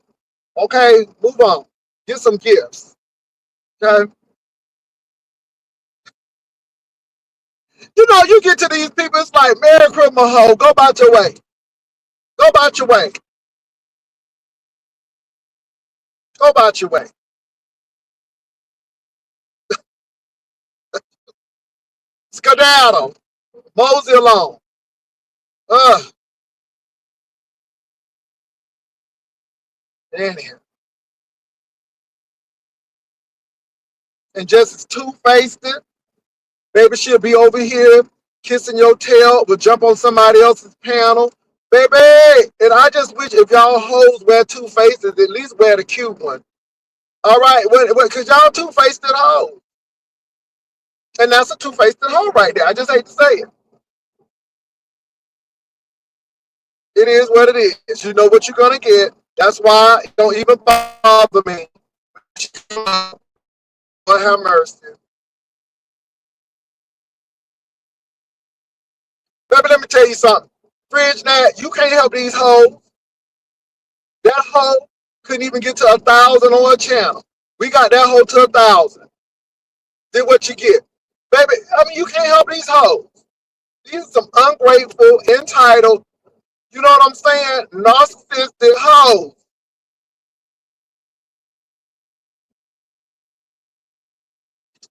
Okay, move on. Get some gifts. Okay. You know, you get to these people, it's like, Merry Christmas, ho. Go about your way. Go about your way. Go about your way. Skedaddle. Mosey along. Ugh. Anyhow. And just as two-faced it, baby, she'll be over here kissing your tail, will jump on somebody else's panel. Baby, and I just wish if y'all hoes wear two faces, at least wear the cute one. All right, because y'all two-faced it hoes. And that's a two-faced hoe right there. I just hate to say it. It is what it is. You know what you're going to get. That's why it don't even bother me. Lord have mercy. Baby, let me tell you something. Fridge Nat, you can't help these hoes. That hoe couldn't even get to 1,000 on her channel. We got that hoe to 1,000. Then what you get? Baby, I mean, you can't help these hoes. These are some ungrateful, entitled, you know what I'm saying, narcissistic hoes.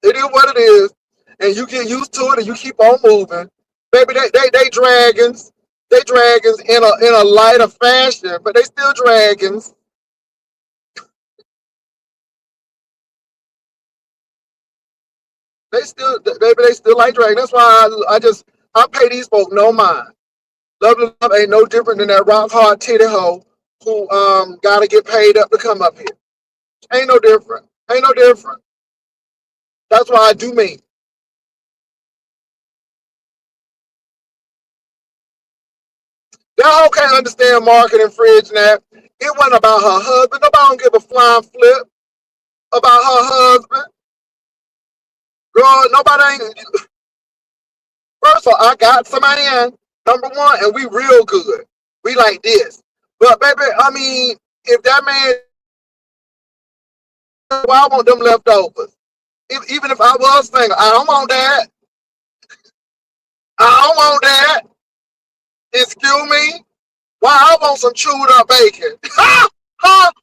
It is what it is. And you get used to it and you keep on moving. Baby, they dragons. They dragons in a lighter fashion, but they still dragons. They still like dragons. That's why I pay these folk no mind. Love ain't no different than that rock hard titty hoe who gotta get paid up to come up here. Ain't no different. Ain't no different. That's why I do me. That hoe can't understand marketing, Fridge Nat. It wasn't about her husband. Nobody don't give a flying flip about her husband. Girl, nobody ain't. First of all, I got some man, number one, and we real good. We like this. But baby, I mean, if that man, well, I want them leftovers. Even if I was single, I don't want that. I don't want that. Excuse me. Why I want some chewed up bacon? Huh?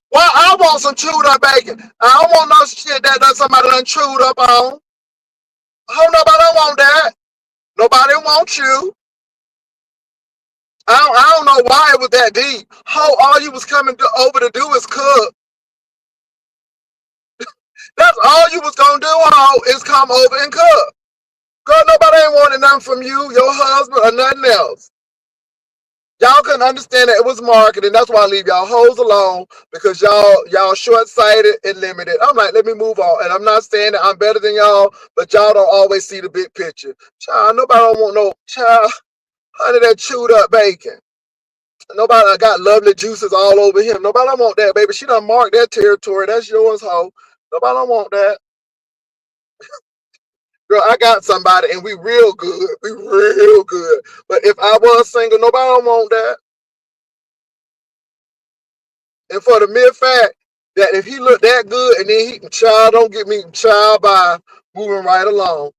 Why I want some chewed up bacon? I don't want no shit that somebody done chewed up on. Oh, nobody want that. Nobody wants you. I don't know why it was that deep. How all you was coming over to do is cook. That's all you was gonna do, ho, is come over and cook. Girl, nobody ain't wanting nothing from you, your husband, or nothing else. Y'all couldn't understand that it was marketing. That's why I leave y'all hoes alone, because y'all short-sighted and limited. I'm like, let me move on. And I'm not saying that I'm better than y'all, but y'all don't always see the big picture. Child, nobody don't want no child, honey, that chewed up bacon. Nobody got lovely juices all over him. Nobody don't want that, baby. She done marked that territory. That's yours, ho. Nobody don't want that. Girl, I got somebody and we real good. We real good. But if I was single, nobody don't want that. And for the mere fact that if he looked that good and then he child don't get me child by moving right along.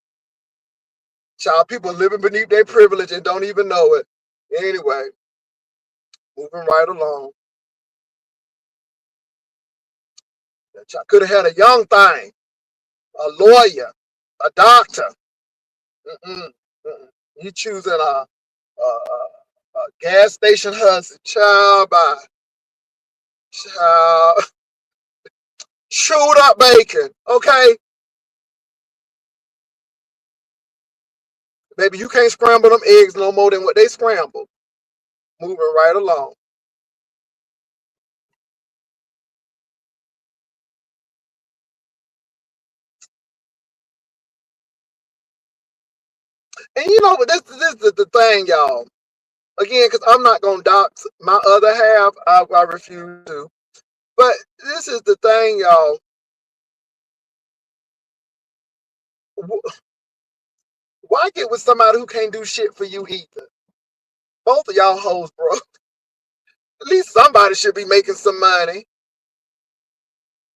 Child, people living beneath their privilege and don't even know it. Anyway, moving right along. That child could have had a young thing, a lawyer, a doctor. Mm-mm, mm-mm. You choosing a gas station husband, child by child, chewed up bacon. Okay, baby, you can't scramble them eggs no more than what they scramble. Moving right along. And you know, but this is the thing, y'all. Again, because I'm not gonna dox my other half. I refuse to. But this is the thing, y'all. Why get with somebody who can't do shit for you either? Both of y'all hoes, bro. At least somebody should be making some money.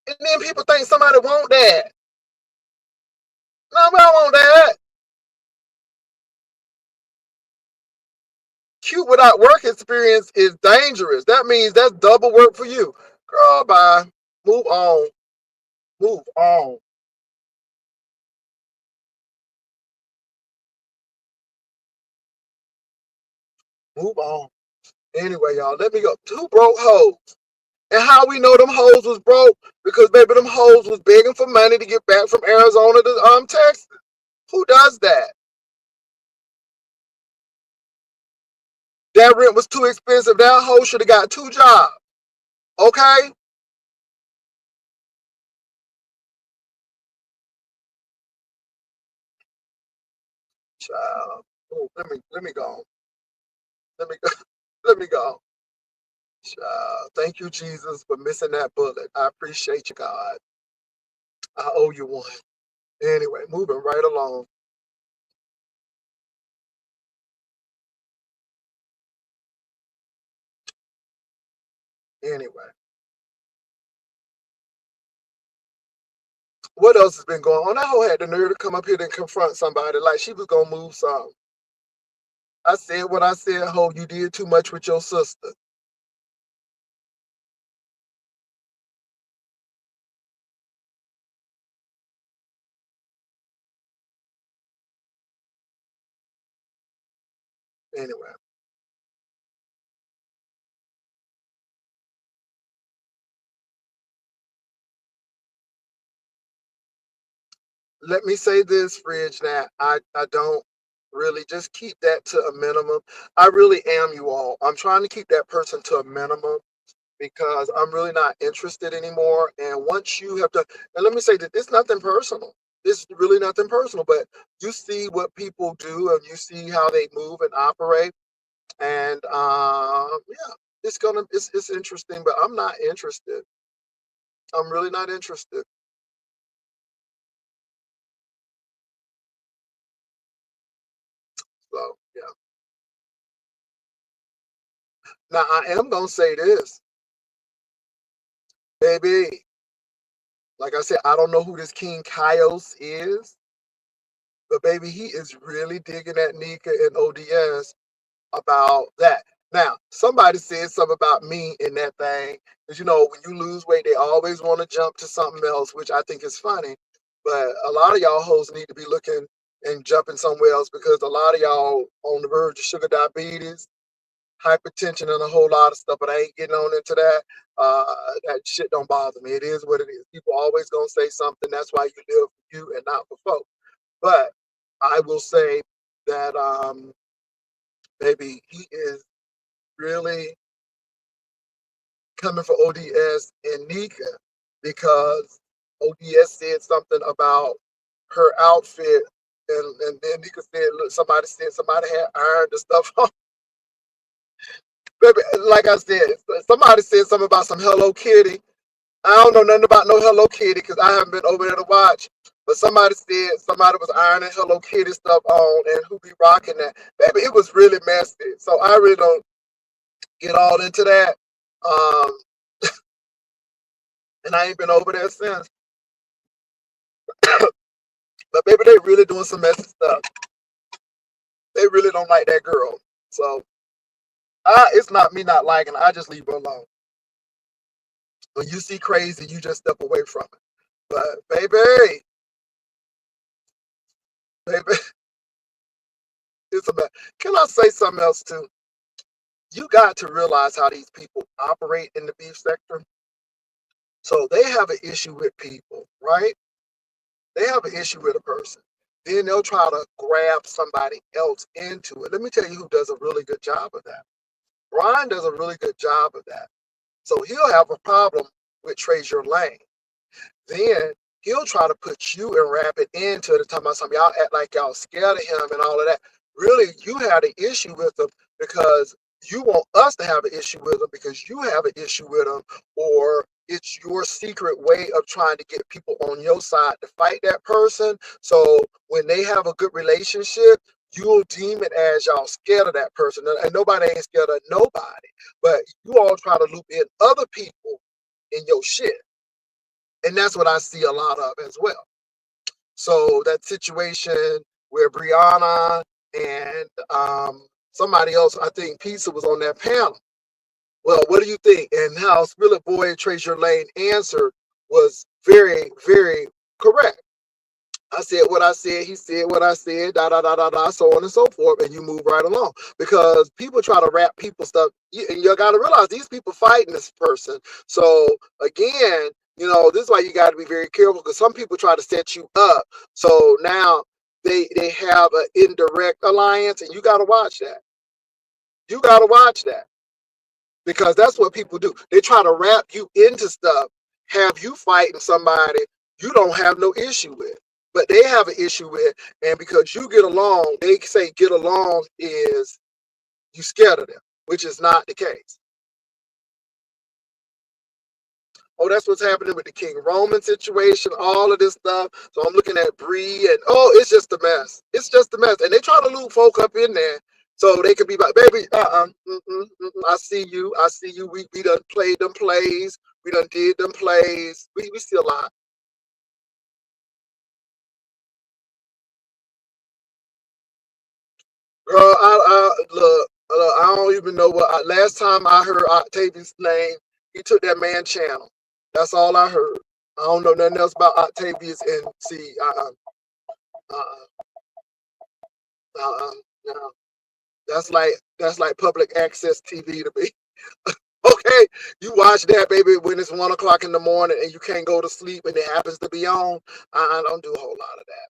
And then people think somebody want that. Nobody want that. Cute without work experience is dangerous. That means that's double work for you. Girl, bye. Move on. Move on. Move on. Anyway, y'all, let me go. Two broke hoes. And how we know them hoes was broke? Because baby, them hoes was begging for money to get back from Arizona to Texas. Who does that? That rent was too expensive. That hoe should have got 2 jobs. Okay? Child. Ooh, let me go. Let me go. Let me go. Child. Thank you, Jesus, for missing that bullet. I appreciate you, God. I owe you one. Anyway, moving right along. Anyway. What else has been going on? That hoe had the nerve to come up here and confront somebody like she was gonna move something. I said what I said, ho, you did too much with your sister. Anyway, let me say this, Fridge, that I don't really just keep that to a minimum. I really am you all. I'm trying to keep that person to a minimum because I'm really not interested anymore. And once you have to, and let me say that it's nothing personal. It's really nothing personal, but you see what people do and you see how they move and operate. And yeah, it's interesting, but I'm not interested. I'm really not interested. So yeah. Now I am gonna say this, baby. Like I said, I don't know who this King Kyos is, but baby, he is really digging at Nika and ODS about that. Now, somebody said something about me in that thing. Because you know, when you lose weight, they always want to jump to something else, which I think is funny. But a lot of y'all hoes need to be looking and jumping somewhere else because a lot of y'all on the verge of sugar diabetes, hypertension, and a whole lot of stuff. But I ain't getting on into that. Uh, that shit don't bother me. It is what it is. People always gonna say something. That's why you live for you and not for folk. But I will say that maybe he is really coming for ODS and Nika because ODS said something about her outfit, and then Nika said, "Look, somebody said somebody had ironed the stuff on." Baby, like I said, somebody said something about some Hello Kitty. I don't know nothing about no Hello Kitty because I haven't been over there to watch. But somebody said somebody was ironing Hello Kitty stuff on and who be rocking that. Baby, it was really messy. So I really don't get all into that. Um, and I ain't been over there since. But baby, they really doing some messy stuff. They really don't like that girl. So it's not me not liking her. I just leave her alone. When you see crazy, you just step away from it. But baby, baby, it's about. Can I say something else too? You got to realize how these people operate in the beef sector. So they have an issue with people, right? They have an issue with a person. Then they'll try to grab somebody else into it. Let me tell you who does a really good job of that. Brian does a really good job of that. So he'll have a problem with Treasure Lane. Then he'll try to put you and wrap it into the time about something. Y'all act like y'all scared of him and all of that. Really, you had an issue with him because you want us to have an issue with him because you have an issue with him, or it's your secret way of trying to get people on your side to fight that person. So when they have a good relationship, you'll deem it as y'all scared of that person. And nobody ain't scared of nobody. But you all try to loop in other people in your shit. And that's what I see a lot of as well. So that situation where Brianna and somebody else, I think Pizza was on that panel. Well, what do you think? And how Spillet Boy Treasure Lane answered was very, very correct. I said what I said, he said what I said, da da da da da, so on and so forth, and you move right along. Because people try to wrap people stuff, and you got to realize these people fighting this person. So again, this is why you got to be very careful because some people try to set you up. So now they have an indirect alliance, and you got to watch that. You got to watch that because that's what people do. They try to wrap you into stuff, have you fighting somebody you don't have no issue with. But they have an issue with, and because you get along, they say get along is you scared of them, which is not the case. Oh, that's what's happening with the King Roman situation, all of this stuff. So I'm looking at Bree, and it's just a mess. It's just a mess, and they try to loop folk up in there so they could be like, baby, I see you, We done played them plays, we done did them plays. We see a lot. Girl, look, I don't even know what. Last time I heard Octavius' name, he took that man channel. That's all I heard. I don't know nothing else about Octavius and see. No. That's like public access TV to me. Okay, you watch that, baby, when it's 1 o'clock in the morning and you can't go to sleep and it happens to be on. I don't do a whole lot of that.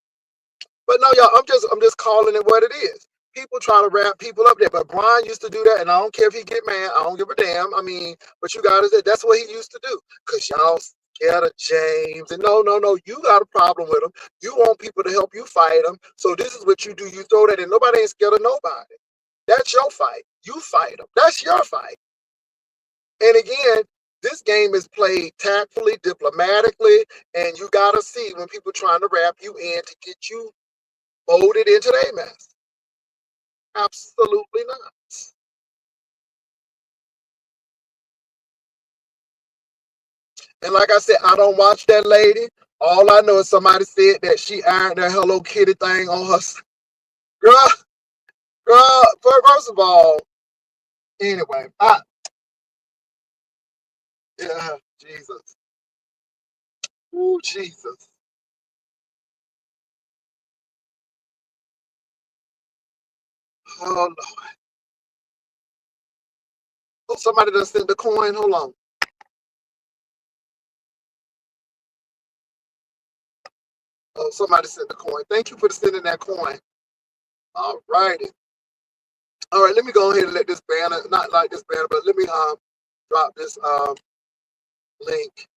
But no, y'all, I'm just calling it what it is. People try to wrap people up there, but Brian used to do that, and I don't care if he get mad. I don't give a damn. I mean, but you gotta say that's what he used to do, cause y'all scared of James. And no, you got a problem with him. You want people to help you fight him. So this is what you do. You throw that in. Nobody ain't scared of nobody. That's your fight. You fight them. That's your fight. And again, this game is played tactfully, diplomatically, and you gotta see when people trying to wrap you in to get you folded into their mess. Absolutely not. And like I said, I don't watch that lady. All I know is somebody said that she ironed that Hello Kitty thing on her. Girl, first of all, anyway, yeah, Jesus. Ooh, Jesus. Oh, Lord. Oh, somebody done sent the coin. Hold on. Oh, somebody sent the coin. Thank you for sending that coin. All righty. All right, let me go ahead and let this banner, not like this banner, but let me drop this link.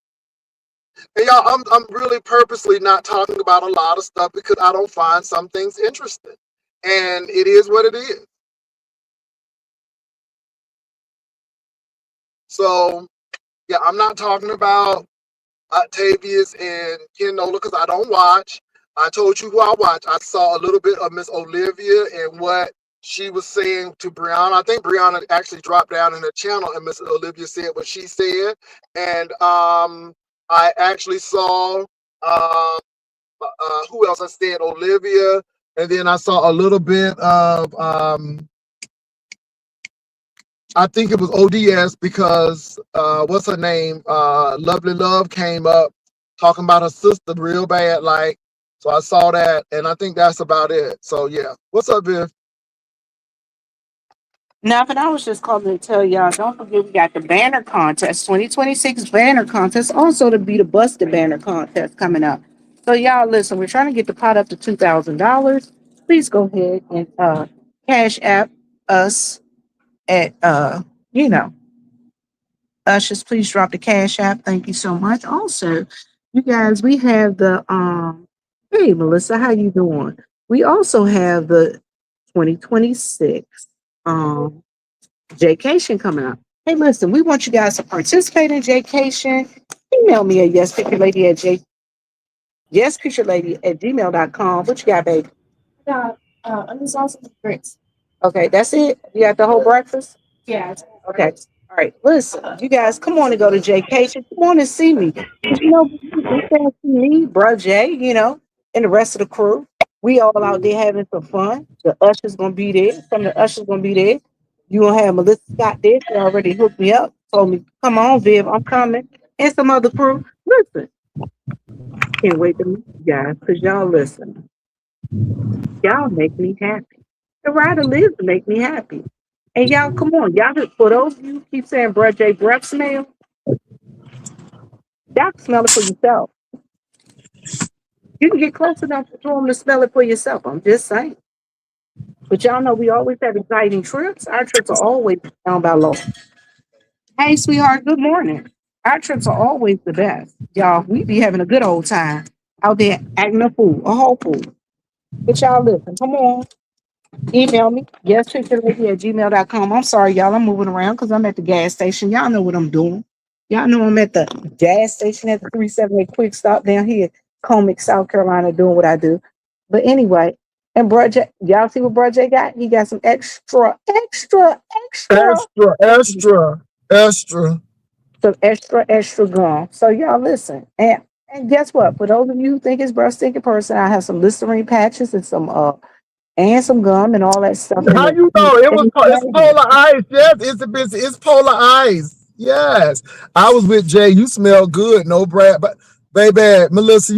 And y'all, I'm really purposely not talking about a lot of stuff because I don't find some things interesting. And it is what it is. So yeah, I'm not talking about Octavius and Ken Nola because I don't watch. I told you who I watched. I saw a little bit of Miss Olivia and what she was saying to Brianna. I think Brianna actually dropped down in the channel and Miss Olivia said what she said. And I actually saw who else? I said Olivia, and then I saw a little bit of I think it was ODS because what's her name? Lovely Love came up talking about her sister real bad, like. So I saw that, and I think that's about it. So yeah, what's up, Viv? Nothing. I was just calling to tell y'all. Don't forget we got the banner contest, 2026 banner contest. Also to be the busted banner contest coming up. So y'all listen. We're trying to get the pot up to $2,000. Please go ahead and cash app us at you know just please drop the cash app. Thank you so much. Also, you guys, we have the hey Melissa, how you doing? We also have the 2026 Jaycation coming up. Hey, listen, we want you guys to participate in Jaycation. Email me at yespicturelady at gmail.com. What you got, baby? Onion sauce and grits. Okay, that's it. You got the whole breakfast? Yeah. Okay. All right. Listen, you guys, come on and go to Jaycation. Come on and see me. 'Cause, we can't see me, bro, Jay, and the rest of the crew. We all out there having some fun. The usher's gonna be there. Some of the ushers gonna be there. You gonna have Melissa Scott there. She already hooked me up. Told me, come on, Viv, I'm coming. And some other crew. Listen, can't wait to meet you guys. Cause y'all listen. Y'all make me happy. The rider lives to make me happy. And y'all, come on, y'all. For those of you who keep saying "Bruh J breath smell," y'all can smell it for yourself. You can get close enough to them to smell it for yourself. I'm just saying. But y'all know we always have exciting trips. Our trips are always down by law. Hey, sweetheart, good morning. Our trips are always the best. Y'all, we be having a good old time out there acting a fool, a whole fool. But y'all listen, come on. Email me, yespicturelady@gmail.com. I'm sorry, y'all. I'm moving around because I'm at the gas station. Y'all know what I'm doing. Y'all know I'm at the gas station at the 378 Quick Stop down here, Comic, South Carolina, doing what I do. But anyway, and Bro J, y'all see what Bro J got? He got some Extra, extra, extra. some extra gum. So y'all listen. And guess what? For those of you who think it's breath stinking person, I have some Listerine patches and some gum and all that stuff in How the you know it was? same It's flavor. polar ice. Yes, it's a business. It's polar ice. Yes, I was with Jay. You smell good. No Brad, but baby, Melissa,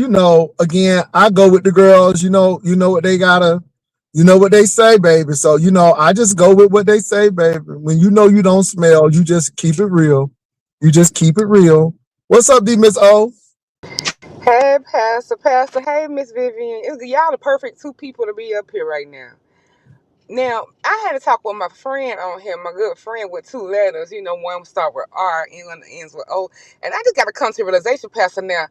again, I go with the girls. You know what they gotta. You know what they say, baby. So I just go with what they say, baby. When you don't smell, you just keep it real. You just keep it real. What's up, D Miss O? Hey, Pastor. Hey, Miss Vivian. Y'all the perfect two people to be up here right now. Now, I had to talk with my friend on here, my good friend with two letters. One start with R and one ends with O. And I just got to come to realization, Pastor. Now,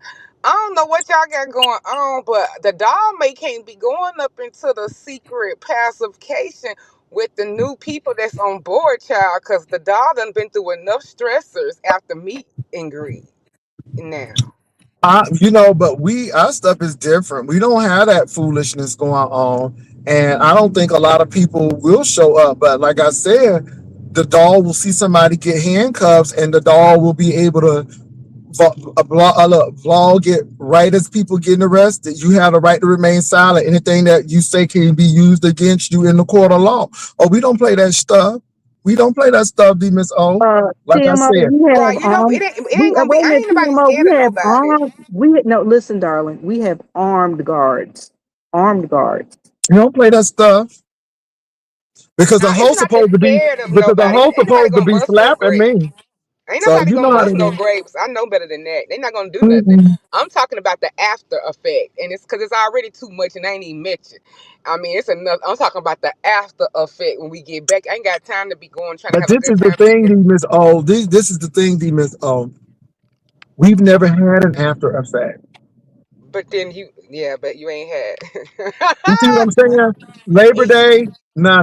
I don't know what y'all got going on, but the doll may can't be going up into the secret pacification with the new people that's on board, child, because the doll done been through enough stressors after meet and greet now. But our stuff is different. We don't have that foolishness going on, and I don't think a lot of people will show up. But like I said, the doll will see somebody get handcuffs, and the doll will be able to vlog it right as people getting arrested. You have the right to remain silent. Anything that you say can be used against you in the court of law. Oh, we don't play that stuff. We don't play that stuff, D Miss O. Like I TMO, said, we have Right, it we ain't gonna be. wait a I minute, ain't nobody TMO, scared we of have nobody. armed. We no, listen, darling, we have armed guards, armed guards. you don't play that stuff. Because the Nah, it's host not that supposed to be scared of because the nobody. host Ain't nobody supposed to gonna be bust no slapping grapes. me. Ain't So nobody you gonna know how bust to no do. grapes. I know better than that. They not gonna do nothing. Mm-mm. I'm talking about the after effect, and it's because it's already too much, and I ain't even mentioned. I mean, it's enough. I'm talking about the after effect when we get back. I ain't got time to be going trying to But have a this good is the time thing, together. D Miss O. This is the thing, D Miss O. We've never had an after effect. But then but you ain't You see what had. I'm saying? Labor Day,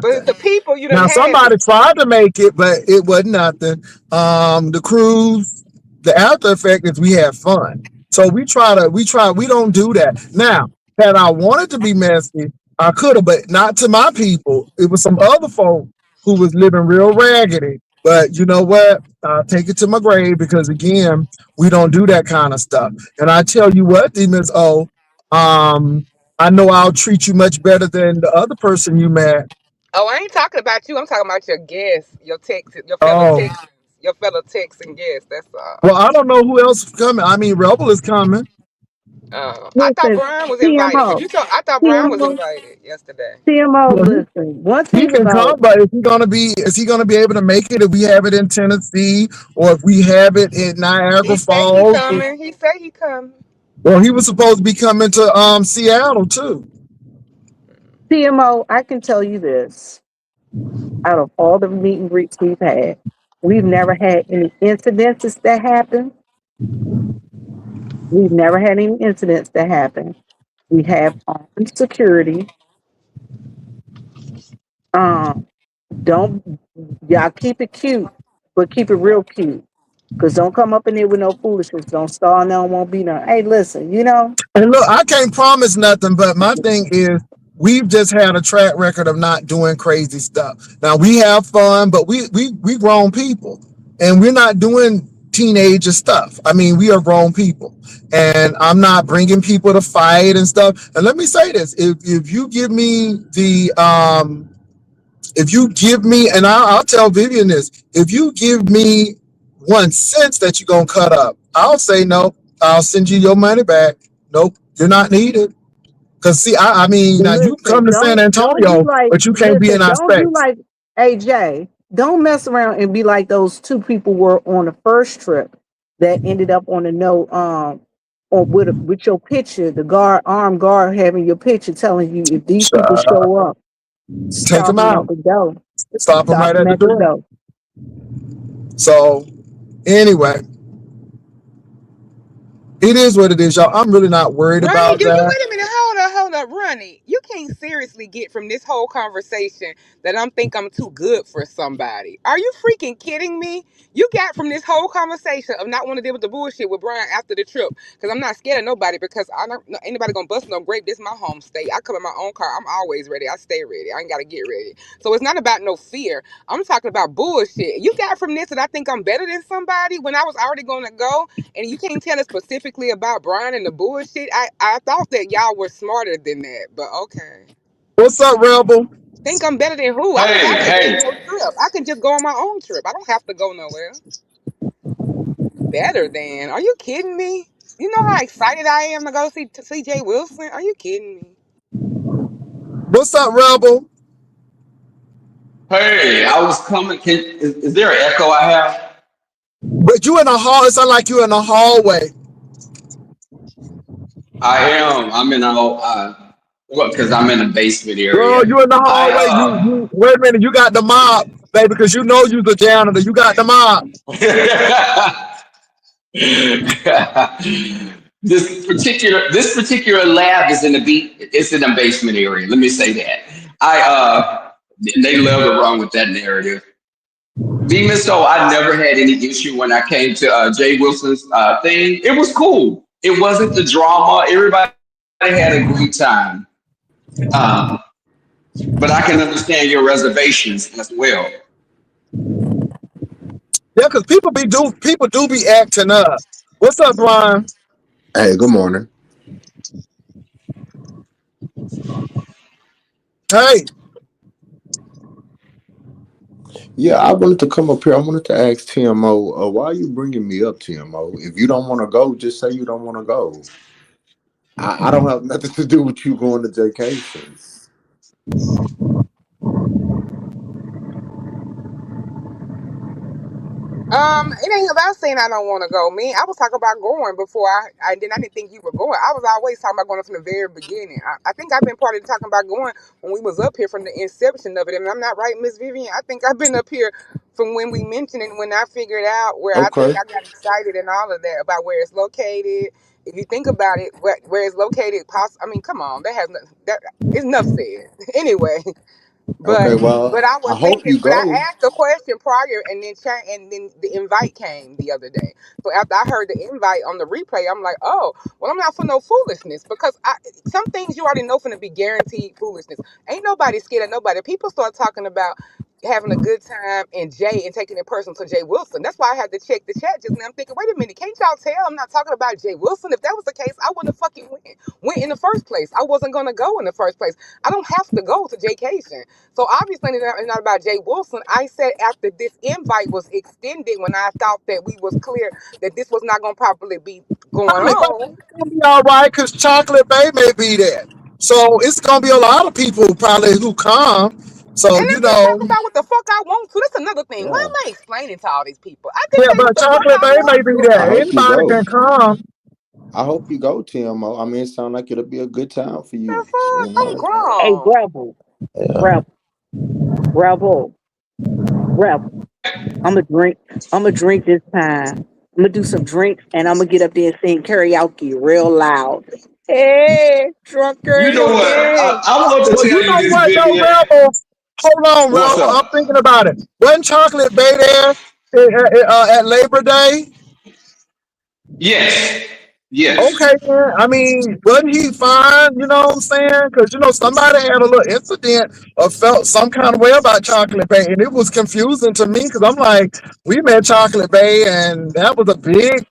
But it's nothing. the people you done Now had somebody me. tried to make it, but it wasn't nothing. The cruise, the after effect is we had fun. So we don't do that. Now, Had I wanted to be messy, I could have, but not to my people. It was some other folk who was living real raggedy. But you know what? I'll take it to my grave because again, we don't do that kind of stuff. And I tell you what, Demons um, I know I'll treat you much better than the other person you met. Oh, I ain't talking about you. I'm talking about your guests, your Texas, your fellow Oh, Texans, your fellow Texan guests. That's all. well, I don't know who else is coming. I mean, Rebel is coming. I thought Listen, Brian was invited because TMO, you told. I thought Brian was TMO, invited yesterday. TMO. Well, Listen, one he thing can about come, but is he gonna be able to make it if we have it in Tennessee or if we have it in Niagara He say he Falls? coming. He say he coming. Well, he was supposed to be coming to Seattle too. TMO, I can tell you this: out of all the meet and greets we've never had any incidences that happen. We've never had any incidents that happen. We have armed security. Um, don't y'all keep it cute, but keep it real cute. Cause don't come up in there with no foolishness. Don't stall. No, won't be no. Hey, listen, And look, I can't promise nothing, but my thing is we've just had a track record of not doing crazy stuff. Now we have fun, but we grown people and we're not doing teenager stuff. I mean, we are grown people, and I'm not bringing people to fight and stuff. And let me say this: if you give me the if you give me, and I'll tell Vivian this, if you give me 1 cent that you're gonna cut up, I'll say no. I'll send you your money back. Nope, you're not needed. Cause see, I mean, now you can listen. come to San Don't be Antonio, like. but you can't be in Listen. our Don't do space. like AJ. Don't mess around and be like those two people were on the first trip that ended up on the no or with your picture, the armed guard having your picture telling you if these people Uh, show up, Take stop them them at out. the door. Stop them Stop right them at the at the door. door. So anyway, it is what it is, y'all. I'm really not worried Ronnie, about do you that. wait a minute? Hold up, Ronnie. You can't seriously get from this whole conversation that I'm too good for somebody. Are you freaking kidding me? You got from this whole conversation of not wanting to deal with the bullshit with Brian after the trip because I'm not scared of nobody because I don't anybody gonna bust no grape. This my home state. I come in my own car. I'm always ready. I stay ready. I ain't gotta get ready. So it's not about no fear. I'm talking about bullshit. You got from this that I think I'm better than somebody when I was already gonna go and you can't tell us specifically about Brian and the bullshit. I thought that y'all were smarter than that, but okay. What's up, Rebel? Think I'm better than who? I don't Hey, have to go on hey, no trip. I can just go on my own trip. I don't have to go nowhere. Better than? Are you kidding me? You know how excited I am to go see CJ Wilson? Are you kidding me? What's up, Rebel? hey, I was coming. Is there an echo I have? But you in the hall. It sounds like you in the hallway. I am. I'm in a, well, because I'm in a basement Girl, area. you in the I, hallway. You wait a minute. You got the mob, baby, because you know you's the janitor. You got the mob. this particular lab is in the it's in a basement area. Let me say that. They love to run with that narrative. Demon, so I never had any issue when I came to Jay Wilson's thing. It was cool. It wasn't the drama. Everybody had a great time. Um, but I can understand your reservations as well. Yeah, because people do be acting up. What's up, Brian? Hey, good morning. Hey, Yeah, I wanted to come up here. I wanted to ask TMO, why are you bringing me up, TMO? If you don't want to go, just say you don't want to go. I don't have nothing to do with you going to vacation. It ain't about saying I don't want to go, man. I was talking about going before I didn't think you were going. I was always talking about going from the very beginning. I think I've been part of talking about going when we was up here from the inception of it. And I'm not right, Miss Vivian. I think I've been up here from when we mentioned it, when I figured out where I think Okay. I got excited and all of that about where it's located. If you think about it, where it's located, I mean, come on, that has that it's enough said. Anyway, Okay, But well, I I was hope thinking, you but I go. asked the question prior, and then and then the invite came the other day. So after I heard the invite on the replay, I'm like, oh, well, I'm not for no foolishness because some things you already know from to be guaranteed foolishness. Ain't nobody scared of nobody. People start talking about having a good time and Jay and taking it personal to Jay Wilson. That's why I had to check the chat just now. I'm thinking, wait a minute, can't y'all tell I'm not talking about Jay Wilson? If that was the case, I wouldn't have fucking went in the first place. I wasn't gonna go in the first place. I don't have to go to Jaycation. So obviously it's not about Jay Wilson. I said after this invite was extended, when I thought that we was clear that this was not going to properly be going Chocolate on. Bay gonna be all right because Chocolate Bay may be there. So it's gonna be a lot of people probably who come. So And I you can talk know, about what the fuck I want to. That's another thing. Why Yeah, am I explaining to all these people? I can yeah, say what but the fuck Chocolate I Bay may want be I there. to. hope you Anybody go. can come. I hope you go, TMO. I mean, it sounds like it'll be a good time for The you. fuck? You I'm know, Hey, grown. Rebel, yeah. Rebel, Rebel, Rebel. I'm gonna drink. I'm gonna drink this time. I'm gonna do some drinks, and I'm gonna get up there and sing karaoke real loud. Hey, drunk You know what? karaoke. I want to Well, tell you you know this, what though, Vivian. Rebel? Hold on, What's Rebel. I'm up? thinking about it. Wasn't Chocolate Bay there at Labor Day? Yes. Yes. Okay, then. I mean, wasn't he fine? You know what I'm saying? Because you know somebody had a little incident or felt some kind of way about Chocolate Bay, and it was confusing to me because I'm like, we met Chocolate Bay, and that was a big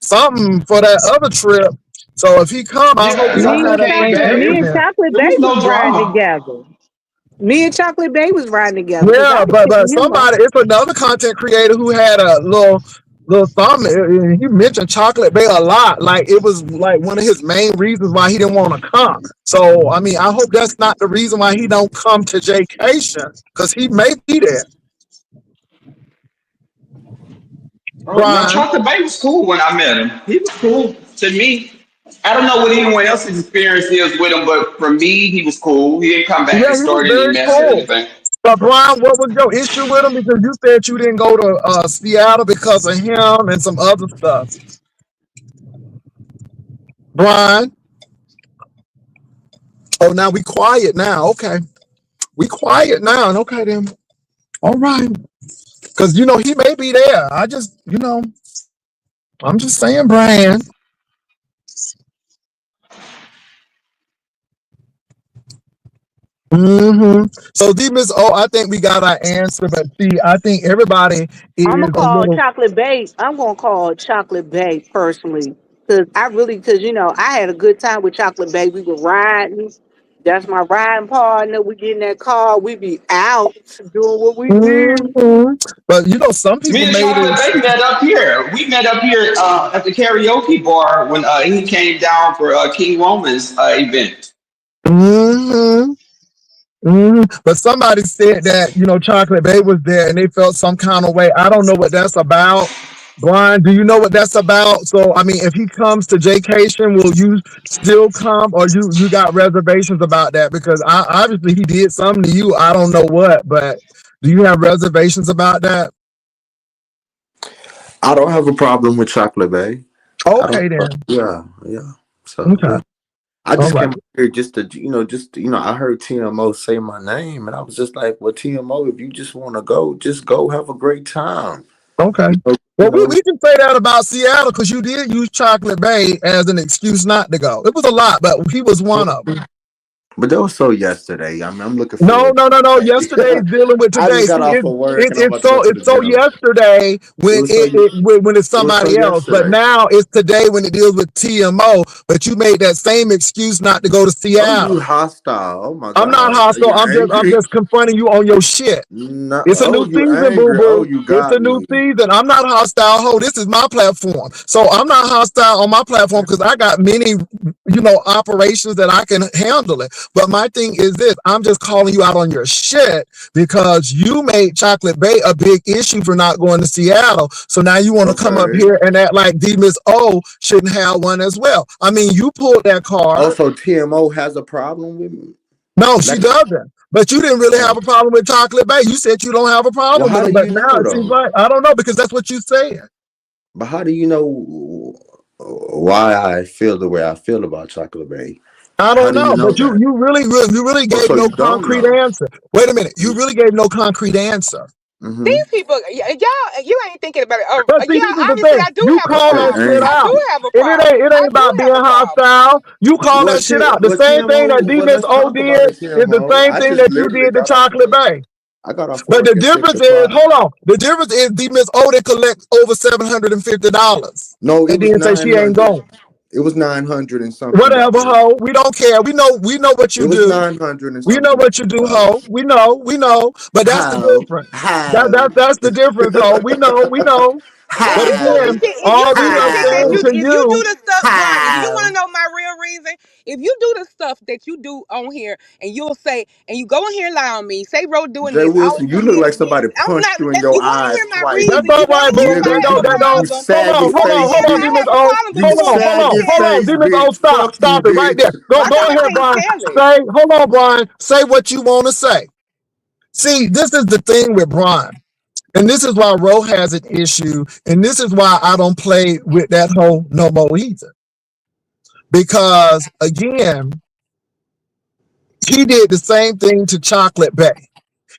something for that other trip. So if he come, I hope Yeah, he don't have Chocolate that came same back. Me and behavior. Chocolate It Bay was was no riding drama. together. Me and Chocolate Bay was riding together because I Yeah, was but picking him up. somebody, it's another content creator who had a little thumb. He mentioned Chocolate Bay a lot. Like it was like one of his main reasons why he didn't want to come. So I mean, I hope that's not the reason why he don't come to Jaycation because he may be there. Oh no, Brian. Chocolate Bay was cool when I met him. He was cool to me. I don't know what anyone else's experience is with him, but for me, he was cool. He didn't come back Yeah, and he was start any very mess or cool. anything. But Brian, what was your issue with him? Because you said you didn't go to Seattle because of him and some other stuff. Brian. Oh, now we quiet now. Okay. We quiet now. Okay then. All right. Because, you know, he may be there. I just, you know, I'm just saying, Brian. So, D Miss O, I think we got our answer. But see, I think everybody I'm is gonna a call little. Chocolate Bay. I'm gonna call Chocolate Bay personally because you know I had a good time with Chocolate Bay. We were riding. That's my riding partner. We get in that car. We be out doing what we do. But, you know, some Me people and made Chocolate it. Bay met up here. We met up here at the karaoke bar when he came down for King Roman's event. hmm But somebody said that, you know, Chocolate Bay was there and they felt some kind of way. I don't know what that's about. Brian, do you know what that's about? So, I mean, if he comes to Jaycation, will you still come or you got reservations about that? Because obviously he did something to you. I don't know what, but do you have reservations about that? I don't have a problem with Chocolate Bay. I don't. Okay, then. Yeah, yeah. So Okay. yeah, I All just right. came up here just to, I heard TMO say my name, and I was just like, well, TMO, if you just want to go, just go have a great time. Okay. You know, you Well, we, know. we can say that about Seattle because you did use Chocolate Bay as an excuse not to go. It was a lot, but he was one of them. But that was so yesterday. I mean, I'm looking No, forward no, no, no. to Yesterday's today. dealing with I today. just See, got off of work and I'm it's about to go so to the it's so gym. yesterday It when was so when it's it was so somebody else, but yesterday. now it's today when it deals with TMO. But you made that same excuse not to go to Oh, you Seattle. hostile. Oh my I'm not God. Are hostile. you I'm angry? just confronting you on your shit. No, It's a oh, new you season, boo angry. Oh, boo. you It's a got new me. season. I'm not hostile. Ho, this is my platform. So I'm not hostile on my platform because I got many, you know, operations that I can handle it. But my thing is this: I'm just calling you out on your shit because you made Chocolate Bay a big issue for not going to Seattle. So now you want to come up Okay. here and act like D Miss O shouldn't have one as well. I mean, you pulled that card. Also, TMO has a problem with me. No, she Like, doesn't. But you didn't really have oh, a problem with Chocolate Bay. You said you don't have a well, problem with how them. do But you know now it seems though? like I don't know because that's what you said. But how do you know why I feel the way I feel about Chocolate Bay? I How don't do you know, know but that? you really Oh, gave so no you don't concrete know. answer. Wait a minute, you You, really gave no concrete answer. mm-hmm. These people, y'all, you ain't thinking about it. But see, this Yeah, is the honestly, thing. I do You have a call Okay, that problem. shit Amy. I out. do have a And problem. it I ain't do about being have a problem. hostile. You call Well, that shit shit. out. The Well, same thing that TMO. D Well, Miss let's O talk about did it, is the TMO. same I thing just that you literally did to got off Chocolate work. Bay. I got off But the work at difference 6 o'clock. is, hold on. The difference is D Miss O did collect over $750 No, it and was then say she ain't 900. going. It was 900 and something Whatever, dollars. ho. We don't care. We know what It you was do. 900 and We know something what you do, ho. dollars. We know. But that's the How? difference. How? That's the difference, ho. We know. If But you do the How? again, shit, if you all do we the are shit that saying How? to if you do you, the stuff, Brian, if you want to How? know my real reason, if you do the stuff that you do on here, and you'll say, and you go in here and lie on me, say Ro doing Jay this, I Wilson, will you look submit like it. Then somebody I'm punched not. you in That, your you want to eyes hear my twice. that's reason? all You right, want to but hear we if Nigga, I ain't have no a that you don't problem? saggy You want to face hear if I bitch. Demons have a O. problem? You Because you gonna Hold tell on, saggy me hold that. on, face Demons O, bitch. stop. Fuck you, Stop it right there. bitch. Why Go come I ahead, can't Brian. tell it? Say, hold on, Brian. Say what you want to say. See, this is the thing with Brian. And this is why Ro has an issue. And this is why I don't play with that whole no more either. Because again, he did the same thing to Chocolate Bay.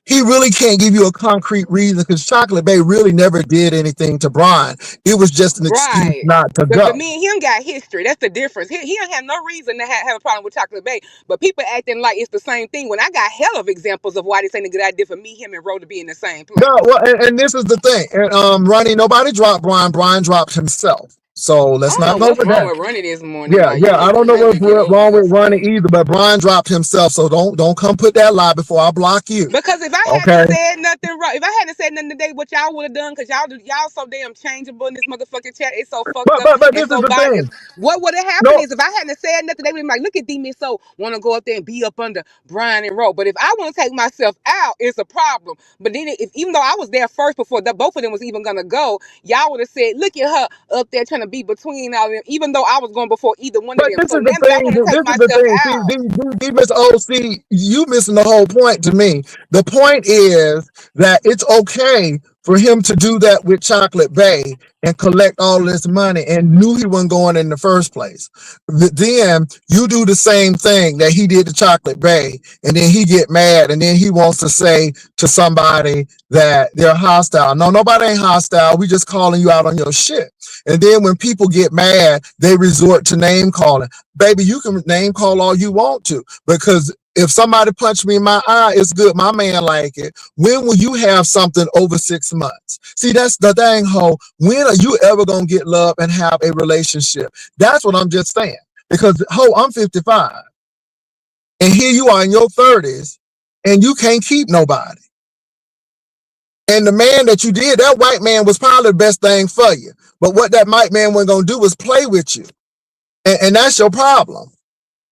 He really can't give you a concrete reason because Chocolate Bay really never did anything to Brian. It was just an excuse Right. not to But go. me and him got history. That's the difference. He don't have no reason to have a problem with Chocolate Bay. But people acting like it's the same thing when I got hell of examples of why this ain't a good idea for me, him, and Ro to be in the same No, place. well, and this is the thing. And Ronnie, nobody dropped Brian. Brian dropped himself. So I let's don't not know go what's for wrong that. with Ronnie this morning. Yeah, Like, yeah. I don't know let what's me get over wrong with this Ronnie stuff. either, but Brian dropped himself. So don't come put that lie before I block you. Because if I hadn't Okay. said nothing wrong, if I hadn't said nothing today, what y'all would have done, because y'all so damn changeable in this motherfucking chat. It's so fucked up But and this is so the biased. thing. What would have happened No, is if I hadn't said nothing, they would be like, look at D so want to go up there and be up under Brian and Roe. But if I want to take myself out, it's a problem. But then if even though I was there first before both of them was even gonna go, y'all would have said, look at her up there trying to be between all of them, even though I was going before either one of but them. this So is now the that I thing. want to take This is the myself thing. out. See, Miss OC, you missing the whole point to me. The point is that it's okay for him to do that with Chocolate Bay and collect all this money and knew he wasn't going in the first place. Then you do the same thing that he did to Chocolate Bay, and then he get mad, and then he wants to say to somebody that they're hostile. No, nobody ain't hostile. We just calling you out on your shit. And then when people get mad, they resort to name calling. Baby, you can name call all you want to, because if somebody punched me in my eye, it's good. My man like it. When will you have something over 6 months? See, that's the thing, ho. When are you ever gonna get love and have a relationship? That's what I'm just saying. Because ho, I'm 55, and here you are in your 30s, and you can't keep nobody. And the man that you did, that white man was probably the best thing for you. But what that white man wasn't gonna do was play with you. And that's your problem.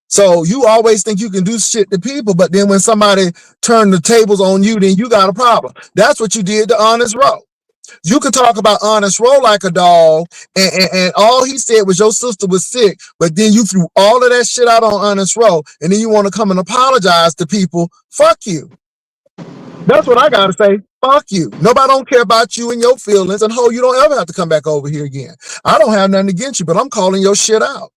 So you always think you can do shit to people, but then when somebody turn the tables on you, then you got a problem. That's what you did to Honest Row. You could talk about Honest Row like a dog, and all he said was your sister was sick, but then you threw all of that shit out on Honest Row, and then you want to come and apologize to people. Fuck you. That's what I gotta say. Fuck you. Nobody don't care about you and your feelings, and ho, you don't ever have to come back over here again. I don't have nothing against you, but I'm calling your shit out.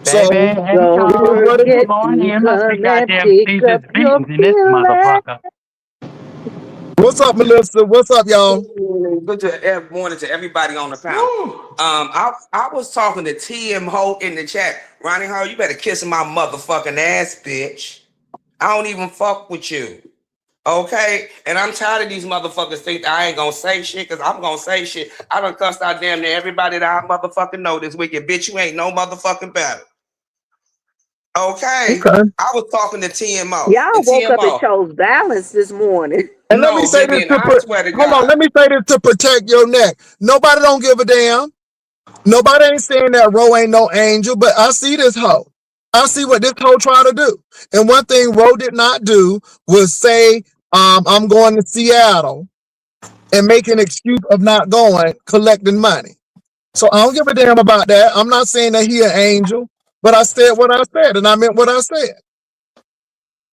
Baby, So hey it is y'all, Don't what it good forget is. morning. to It must be come and goddamn pick Jesus up your beans in this feelings. motherfucker. What's up, Melissa? What's up, y'all? Good morning to everybody on the panel. I was talking to TM Ho in the chat. Ronnie Ho, you better kiss my motherfucking ass, bitch. I don't even fuck with you. Okay? And I'm tired of these motherfuckers think that I ain't gonna say shit, because I'm gonna say shit. I done cussed out damn near everybody that I motherfucking know this weekend. Bitch, you ain't no motherfucking better. Okay? Okay. I was talking to TMO. Y'all And woke up and TMO, chose balance this morning. And let me no, say this Vivian, to I swear to hold on. God. Let me say this to protect your neck. Nobody don't give a damn. Nobody ain't saying that Ro ain't no angel, but I see this hoe. I see what this hoe try to do. And one thing Ro did not do was say, I'm going to Seattle and make an excuse of not going, collecting money. So I don't give a damn about that. I'm not saying that he an angel, but I said what I said, and I meant what I said.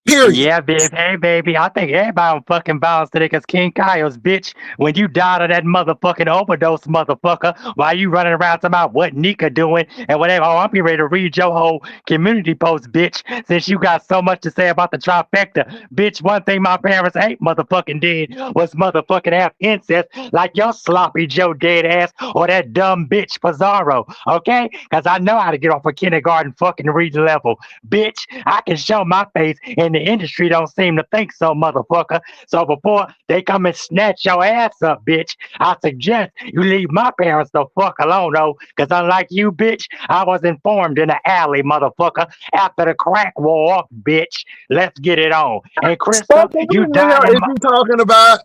Period. Yeah, babe. Hey, baby. I think everybody on fucking bounce today because King Kyle's bitch, when you died of that motherfucking overdose, motherfucker, while you running around talking about what Nika doing and whatever. Oh, I'm getting ready to read your whole community post, bitch, since you got so much to say about the trifecta. Bitch, one thing my parents ain't motherfucking did was motherfucking have incest like your sloppy Joe dead ass or that dumb bitch Pizarro, okay? Because I know how to get off a kindergarten fucking reading level. Bitch, I can show my face, and the industry don't seem to think so, motherfucker. So before they come and snatch your ass up, bitch, I suggest you leave my parents the fuck alone, though, because unlike you, bitch, I was informed in the alley, motherfucker, after the crack wore off, bitch. Let's get it on. And Krista, Sparkle, you what in the hell died in is you talking about?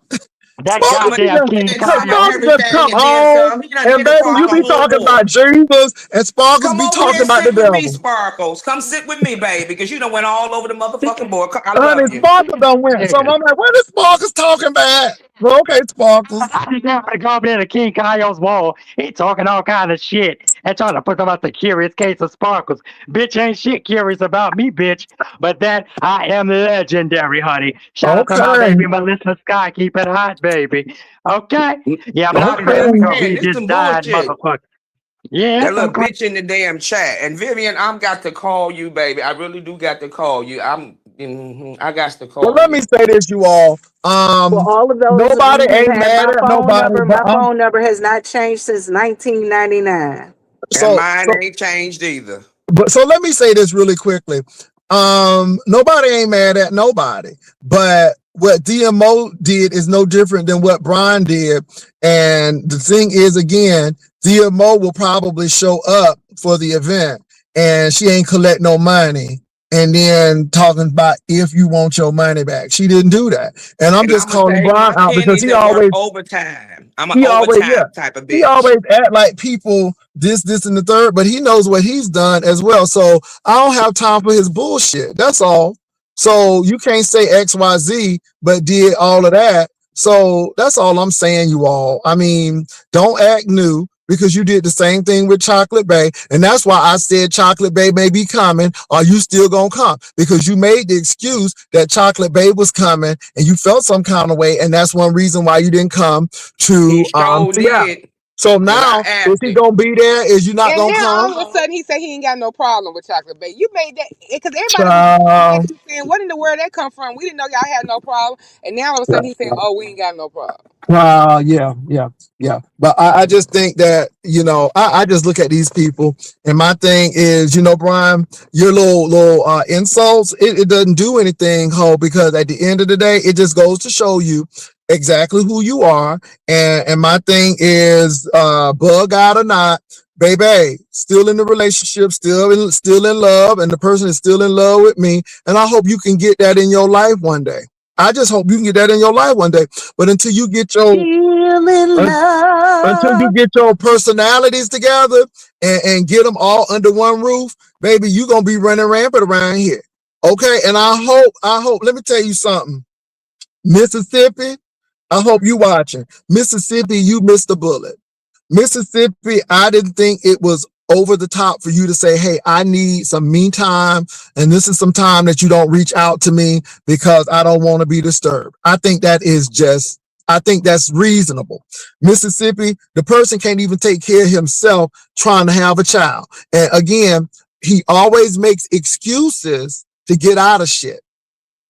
that Sparkle, I'ma she goddamn just, King finish cause your Kyle. Sparkle just everything come and then home, some. He done and hit it baby, for you our be talking about homeboy. Jesus, and Sparkles Come be over here talking and about the sit with me, devil. Sparkles. Come sit with me, baby, because you done went all over the motherfucking board. I Honey, love you. Sparkles done went. So I'm like, what is Sparkles talking about? Well, okay, Sparkles. I just happened to go up there to King Kyle's wall. He talking all kind of shit and trying to put about the curious case of Sparkles. Bitch ain't shit curious about me, bitch. But that I am legendary, honey. Shout out to my Okay, baby Melissa Sky. Keep it hot, baby. Okay. Yeah, but Nah, I'm but glad to okay. go man, read this this some dying bullshit. motherfucker. Yeah, That some little crazy. bitch in the damn chat. And Vivian, I'm got to call you, baby. I really do got to call you. I got to Well, call let me you. say this, you all. For all of those of Nobody you who ain't have mad at nobody, but my phone number has not changed since 1999. And so mine so ain't changed either. but so let me say this really quickly. Nobody ain't mad at nobody, but what DMO did is no different than what Brian did. And the thing is, again, DMO will probably show up for the event and she ain't collect no money. And then talking about if you want your money back. She didn't do that. And I'm And just I'm gonna calling take Brian my out because pennies he and work always overtime. I'm an he always, yeah, overtime type of he bitch. always act like people this, and the third, but he knows what he's done as well. So I don't have time for his bullshit. That's all. So you can't say XYZ, but did all of that. So that's all I'm saying, you all. I mean, don't act new because you did the same thing with Chocolate Bay. And that's why I said Chocolate Bay may be coming. Are you still gonna come? Because you made the excuse that Chocolate Bay was coming and you felt some kind of way. And that's one reason why you didn't come He to sure Seattle. did. So But I now, is asked he him. gonna be there? Is you not And gonna now come? all of a sudden he said he ain't got no problem with chocolate bait. You made that because everybody was looking at Child. you saying, "What in the world that come from?" We didn't know y'all had no problem, and now all of a sudden he's saying, "Oh, we ain't got no problem." Yeah. But I just think that, I just look at these people and my thing is, Brian, your little insults, it doesn't do anything, Ho, because at the end of the day, it just goes to show you exactly who you are. And my thing is, bug out or not, baby, still in the relationship, still in love, and the person is still in love with me. And I hope you can get that in your life one day. I just hope you can get that in your life one day. But Still in un- until you love. get your personalities together and get them all under one roof, baby, you gonna be running rampant around here. Okay, and I hope. Let me tell you something, Mississippi. I hope you watching. Mississippi, you missed the bullet. Mississippi, I didn't think it was over the top for you to say, hey, I need some me time, and this is some time that you don't reach out to me because I don't want to be disturbed. I think that's reasonable. Mississippi, the person can't even take care of himself trying to have a child. And again, he always makes excuses to get out of shit.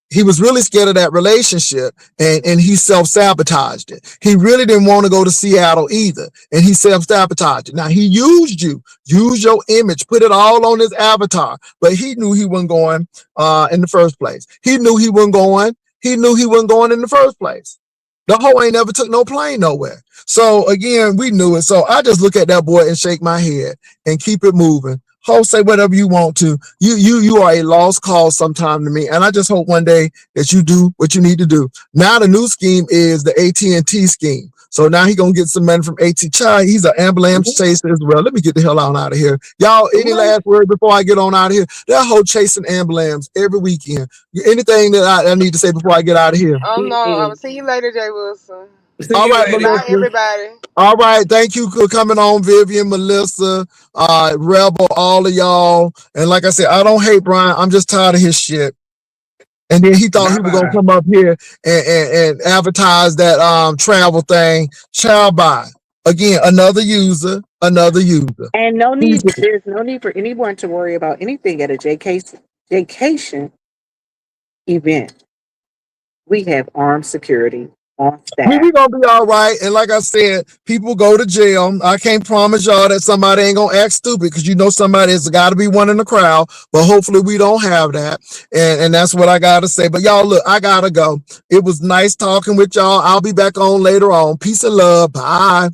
He was really scared of that relationship and he self-sabotaged it. He really didn't want to go to Seattle either. And he self-sabotaged it. Now he used your image, put it all on his avatar, but he knew he wasn't going in the first place. He knew he wasn't going. He knew he wasn't going in the first place. The hoe ain't never took no plane nowhere. So again, we knew it. So I just look at that boy and shake my head and keep it moving. Ho, say whatever you want to. You are a lost cause sometime to me, and I just hope one day that you do what you need to do. Now the new scheme is the AT&T scheme. So now he gonna get some money from AT. Child, he's an ambulance chaser as well. Let me get the hell on out of here, y'all. Any What? last word before I get on out of here? That whole chasing ambulance every weekend. Anything that I need to say before I get out of here? Oh no, I will Mm-mm. see you later, Jay Wilson. See All you right, later. Bye, Melissa. everybody. All right, thank you for coming on, Vivian, Melissa, Rebel, all of y'all. And like I said, I don't hate Brian. I'm just tired of his shit. And then he thought he Bye was gonna bye. come up here and advertise that travel thing. Child by again, another user, another user. And there's no need for anyone to worry about anything at a vacation event. We have armed security on staff. We gonna be all right. And like I said, people go to jail. I can't promise y'all that somebody ain't gonna act stupid because you know somebody's got to be one in the crowd. But hopefully we don't have that. And that's what I gotta say. But y'all, look, I gotta go. It was nice talking with y'all. I'll be back on later on. Peace and love. Bye.